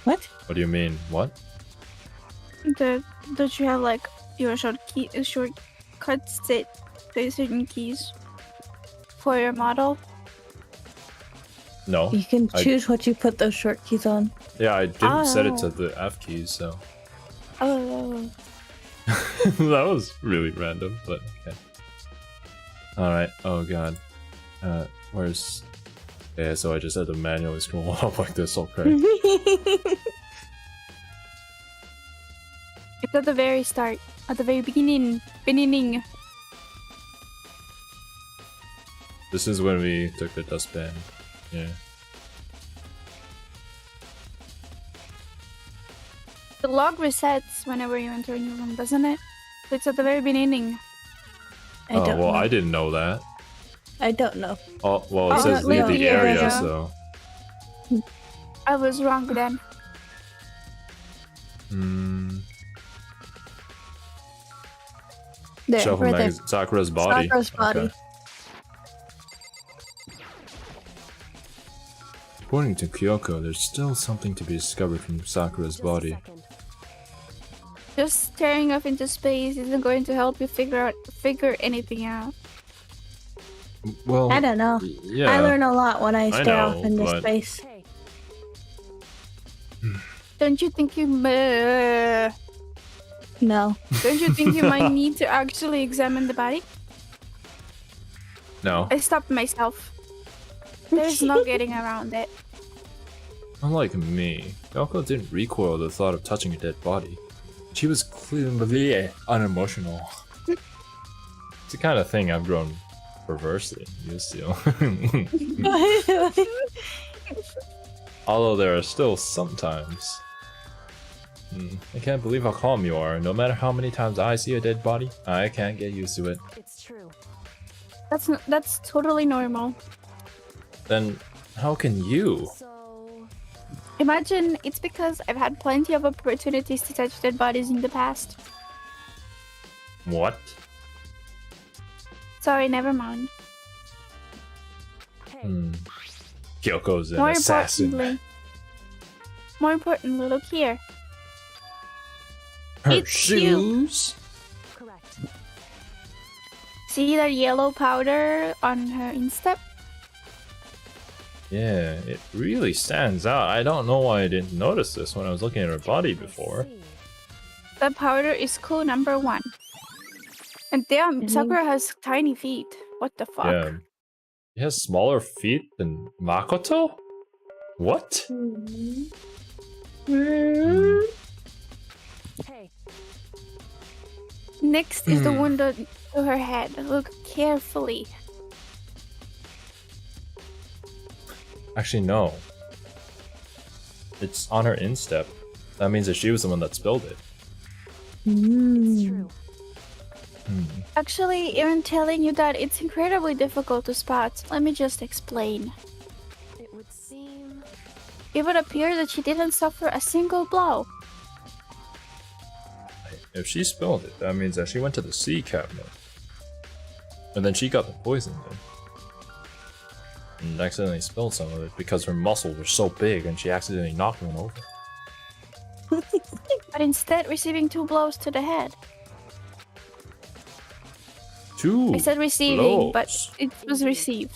S1: What?
S2: What do you mean? What?
S3: Don't you have like your shortcuts set to certain keys for your model?
S2: No.
S1: You can choose what you put those short keys on.
S2: Yeah, I didn't set it
S3: Oh.
S2: to the F keys, so
S3: Oh.
S2: that was really random, but okay. Alright, oh god. Where's... Yeah, so I just had to manually scroll up like this, okay.
S3: It's at the very start, at the very beginning.
S2: This is when we took the dustpan. Yeah.
S3: The log resets whenever you enter a new room, doesn't it? It's at the very beginning.
S1: I don't know.
S2: I didn't know that.
S1: I don't know.
S2: Oh, well, it
S3: Oh,
S2: says leave
S3: leave
S2: the
S3: the
S2: area,
S3: area.
S2: so...
S3: I was wrong then.
S1: There,
S2: Shuffle
S1: right there.
S2: Sakura's body.
S1: Sakura's body.
S2: Okay. According to Kyoko, there's still something to be discovered from Sakura's
S7: just a
S2: body.
S7: second.
S3: Just staring off into space isn't going to help you figure anything out.
S2: Well,
S1: I don't know.
S2: yeah.
S1: I learn a lot when I stare
S2: know,
S1: off into
S2: but-
S1: space.
S7: Hey.
S3: Don't you think you
S1: No.
S3: don't you think you might need to actually examine the body?
S2: No.
S3: I stopped myself. There's no getting around it.
S2: Unlike me, Kyoko didn't recoil at the thought of touching a dead body. She was clearly unemotional. It's the kind of thing I've grown perversely used to. Although there are still some times. I can't believe how calm you are. No matter how many times I see a dead body, I can't get used to it.
S7: It's true.
S3: That's totally normal.
S2: Then how can you?
S7: So,
S3: Imagine it's because I've had plenty of opportunities to touch dead bodies in the past.
S2: What?
S3: Sorry, never mind.
S7: hey.
S2: Kyoko's an assassin.
S3: More importantly, look here.
S2: Her
S3: It's you.
S2: shoes?
S7: Correct.
S3: See that yellow powder on her instep?
S2: Yeah, it really stands out. I don't know why I didn't notice this when I was looking at her body before.
S3: That powder is clue number 1. And damn, Sakura has tiny feet. What the fuck?
S2: Yeah. He has smaller feet than Makoto? What?
S7: Hey,
S3: Next is the wound to her head. Look carefully.
S2: Actually, no. It's on her instep. That means that she was the one that spilled it.
S7: it's true.
S3: Actually, even telling you that it's incredibly difficult to spot. Let me just explain.
S7: It would seem.
S3: It would appear that she didn't suffer a single blow.
S2: If she spilled it, that means that she went to the sea cabinet. And then she got the poison in. And accidentally spilled some of it because her muscles were so big and she accidentally knocked one over.
S3: But instead receiving 2 blows to the head.
S2: 2
S3: I said receiving, but
S2: blows.
S3: it was received.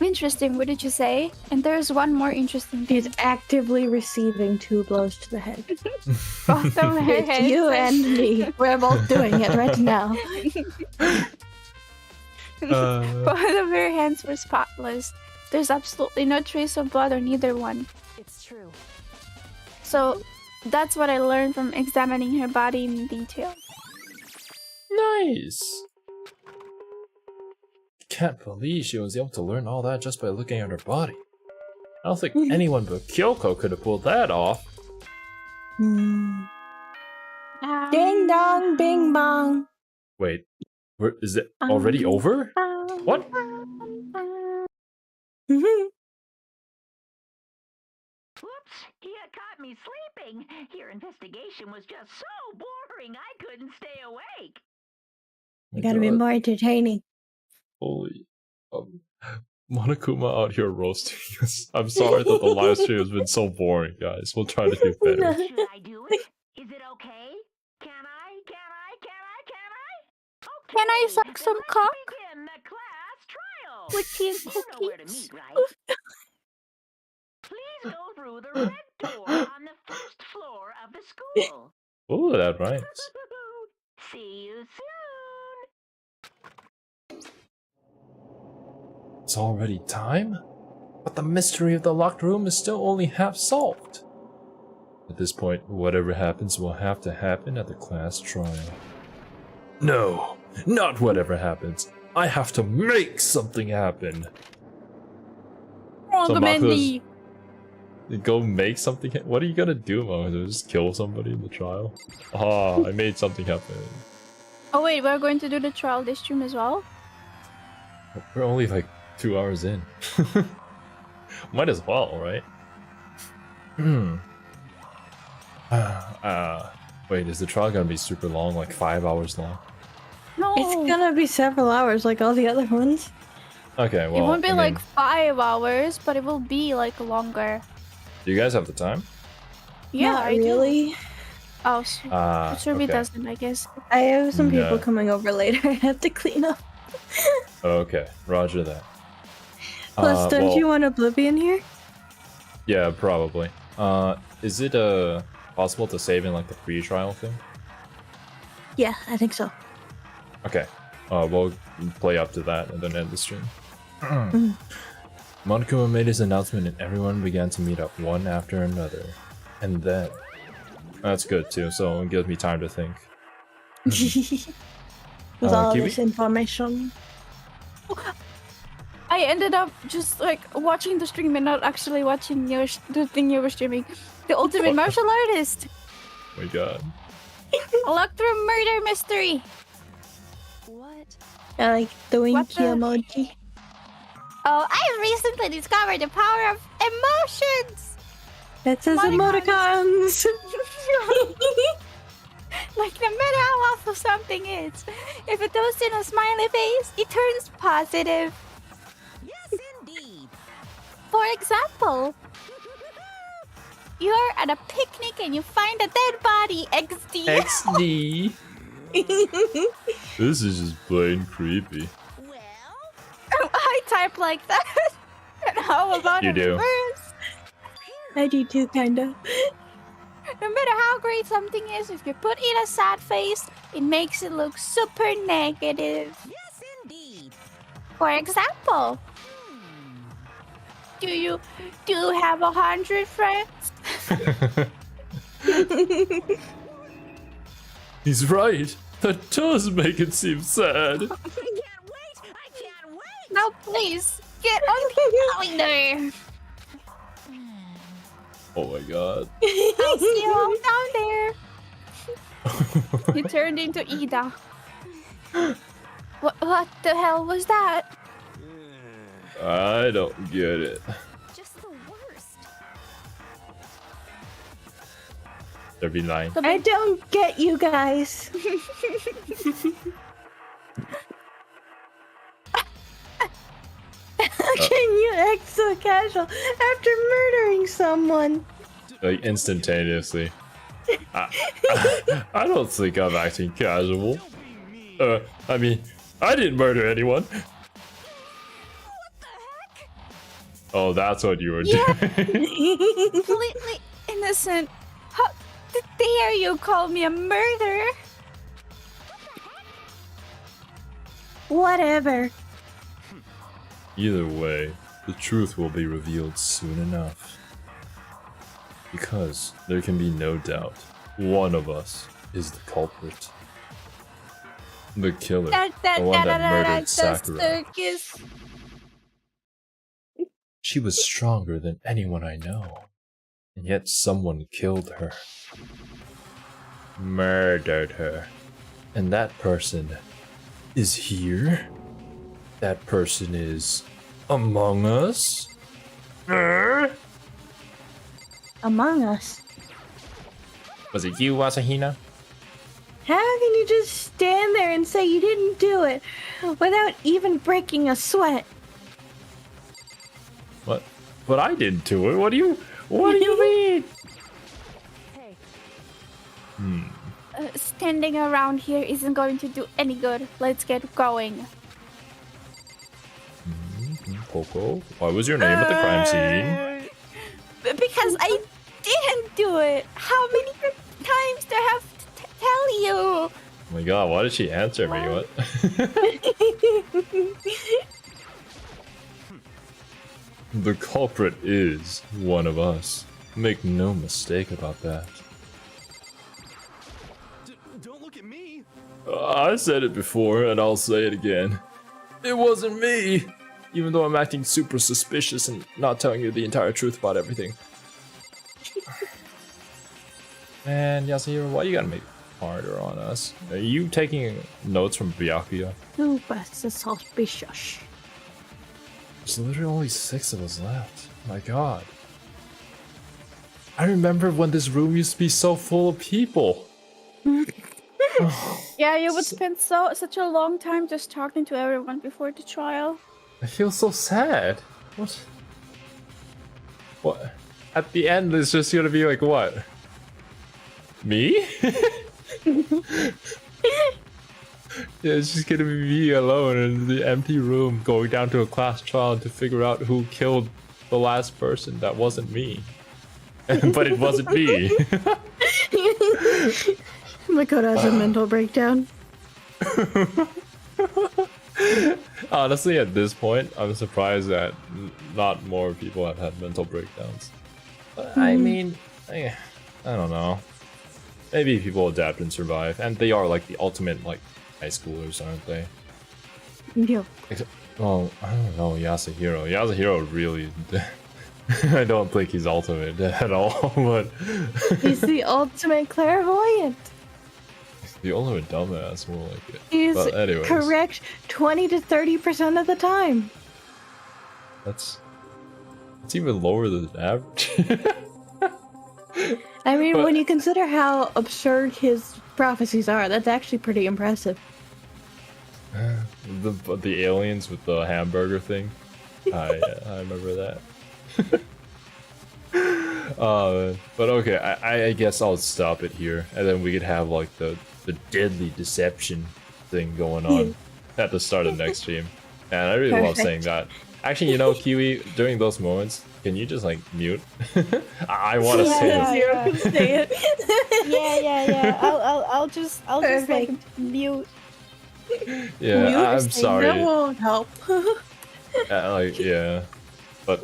S3: Interesting, what did you say? And there's one more interesting thing.
S1: She's actively receiving 2 blows to the head.
S3: Both of her
S1: It's
S3: heads.
S1: you and me. We're both doing it right now.
S3: Both of her hands were spotless. There's absolutely no trace of blood on either one.
S7: It's true.
S3: So that's what I learned from examining her body in detail.
S2: Nice! Can't believe she was able to learn all that just by looking at her body. I don't think anyone but Kyoko could have pulled that off.
S1: Ding dong, bing bong.
S2: Wait, is it already over? What?
S8: Whoops, you caught me sleeping. Your investigation was just so boring I couldn't stay awake.
S2: My
S1: You gotta be
S2: God.
S1: more entertaining.
S2: Holy. Monokuma out here roasting us. I'm sorry that the live stream has been so boring, guys. We'll try to do better.
S8: Should I do it? Is it okay? Can I? Okay.
S3: Can I suck some
S8: let's
S3: cock?
S8: begin the class trial.
S3: With tea and
S8: You know where to
S3: cookies?
S8: meet, right? Please go through the red door on the first floor of the school.
S2: Oh, that rhymes.
S8: See you soon.
S2: It's already time? But the mystery of the locked room is still only half solved. At this point, whatever happens will have to happen at the class trial. No, not whatever happens. I have to make something happen. So Mako's- Go make something. What are you gonna do, Makoto? Just kill somebody in the trial? Ah, I made something happen.
S3: Oh wait, we're going to do the trial this stream as well?
S2: We're only like 2 hours in. Might as well, right? Wait, is the trial gonna be super long, like 5 hours long?
S3: No,
S1: It's gonna be several hours like all the other ones.
S2: Okay, well,
S3: it won't be
S2: I mean,
S3: like 5 hours, but it will be like longer.
S2: do you guys have the time?
S3: Yeah,
S1: Not
S3: I do.
S1: really.
S3: Oh, Sherby
S2: Okay.
S3: doesn't, I guess.
S1: I have some people
S2: No.
S1: coming over later. I have to clean up.
S2: Okay, roger that.
S1: Plus, don't
S2: well,
S1: you want Oblivion here?
S2: Yeah, probably. Is it possible to save in like the free trial thing?
S1: Yeah, I think so.
S2: Okay. We'll play up to that and then end the stream. Monokuma made his announcement and everyone began to meet up one after another. And then... That's good too, so it gives me time to think.
S1: With all
S2: Kiwi?
S1: this information.
S3: I ended up just like watching the stream and not actually watching the thing you were streaming. The ultimate martial artist!
S2: Oh my god.
S3: Locked room murder mystery!
S7: What?
S1: I like the
S3: What
S1: winky
S3: the-
S1: emoji.
S3: Oh, I recently discovered the power of emotions!
S1: That says emoticons.
S3: Like, no matter how awful something is, if it goes in a smiley face, it turns positive.
S6: Yes, indeed.
S3: For example, you're at a picnic and you find a dead body, XD.
S2: XD. This is just plain creepy.
S6: Well,
S3: I type like that. And How about
S2: You
S3: in
S2: do.
S3: reverse?
S1: I do too, kinda.
S3: No matter how great something is, if you put in a sad face, it makes it look super negative.
S6: Yes, indeed.
S3: For example, do you have 100 friends?
S2: He's right. That does make it seem sad.
S6: I can't wait! I can't wait!
S3: Now please, get on the calendar.
S2: Oh my god.
S3: I'll see you all down there. He turned into Ida. What the hell was that?
S2: I don't get it.
S7: Just the worst.
S2: There be lying.
S1: I don't get you guys. How can you act so casual after murdering someone?
S2: Like instantaneously. I don't think I'm acting casual. I mean, I didn't murder anyone. Oh, that's what you were doing.
S3: Completely innocent. How dare you call me a murderer?
S1: Whatever.
S2: Either way, the truth will be revealed soon enough. Because there can be no doubt, one of us is the culprit. The killer, the one that murdered Sakura.
S3: Circus.
S2: She was stronger than anyone I know, and yet someone killed her. Murdered her. And that person is here? That person is among us?
S1: Among Us.
S2: Was it you, Asahina?
S1: How can you just stand there and say you didn't do it without even breaking a sweat?
S2: What? But I didn't do it. What do you mean?
S7: Hey,
S3: Standing around here isn't going to do any good. Let's get going.
S2: Coco, what was your name at the crime scene?
S3: Because I didn't do it. How many times do I have to tell you?
S2: Oh my god, why did she answer me? What? The culprit is one of us. Make no mistake about that.
S5: Don't look at me.
S2: I said it before, and I'll say it again. It wasn't me! Even though I'm acting super suspicious and not telling you the entire truth about everything. Man, Yasuhiro, why you gotta make it harder on us? Are you taking notes from Byakuya?
S1: Super suspicious.
S2: There's literally only 6 of us left. My god. I remember when this room used to be so full of people.
S3: Yeah, you would spend such a long time just talking to everyone before the trial.
S2: I feel so sad. What? What? At the end, it's just gonna be like, what? Me? Yeah, it's just gonna be me alone in the empty room going down to a class trial to figure out who killed the last person that wasn't me. But it wasn't me.
S1: Makoto has a mental breakdown.
S2: Honestly, at this point, I'm surprised that not more people have had mental breakdowns. I mean, I don't know. Maybe people adapt and survive, and they are like the ultimate like high schoolers, aren't they?
S1: Yep.
S2: Well, I don't know, Yasuhiro. Yasuhiro really... I don't think he's ultimate at all, but...
S1: He's the ultimate clairvoyant.
S2: The ultimate dumbass, more like it.
S1: He's
S2: But anyways,
S1: correct 20 to 30% of the time.
S2: That's even lower than average.
S1: I mean,
S2: But-
S1: when you consider how absurd his prophecies are, that's actually pretty impressive.
S2: the aliens with the hamburger thing. I remember that. But okay, I guess I'll stop it here, and then we could have like the deadly deception thing going on at the start of next stream. And I really love saying that. Actually, you know, Kiwi, during those moments, can you just like mute? I want to say it.
S3: Yeah.
S1: Say it.
S3: Yeah. I'll just like mute.
S2: Yeah,
S1: Mute
S2: I'm
S1: saying
S2: sorry.
S1: That won't help.
S2: Like, yeah, but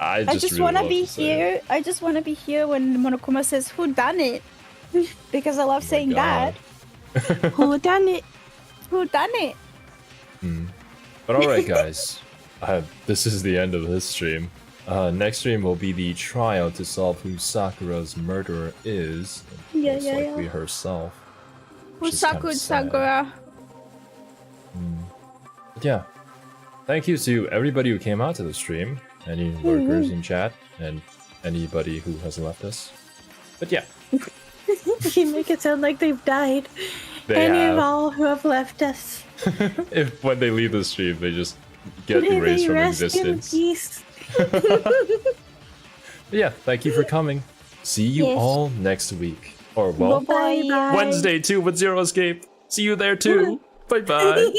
S2: I
S3: I just
S2: really
S3: wanna
S2: love
S3: be
S2: to say it.
S3: here. I just wanna be here when Monokuma says, "Who done it?" Because I love
S2: Oh my
S3: saying that.
S2: God.
S1: Who done it?
S3: Who done it?
S2: But alright, guys. This is the end of this stream. Next stream will be the trial to solve who Sakura's murderer is.
S3: Yeah,
S2: Most
S3: yeah,
S2: likely
S3: yeah.
S2: herself. which is kinda
S3: Usaku
S2: sad.
S3: Sakura.
S2: But yeah. Thank you to everybody who came out to the stream. Any lurkers in chat, and anybody who has left us. But yeah.
S1: You make it sound like they've died.
S2: They
S1: Any
S2: have.
S1: of all who have left us.
S2: If when they leave the stream, they just get
S1: May
S2: erased
S1: they
S2: from
S1: rest in
S2: existence.
S1: peace.
S2: But yeah, thank you for coming. See you
S3: Yes.
S2: all next week. Or, well,
S3: Bye bye.
S2: Wednesday too with Zero Escape. See you there too. Bye bye.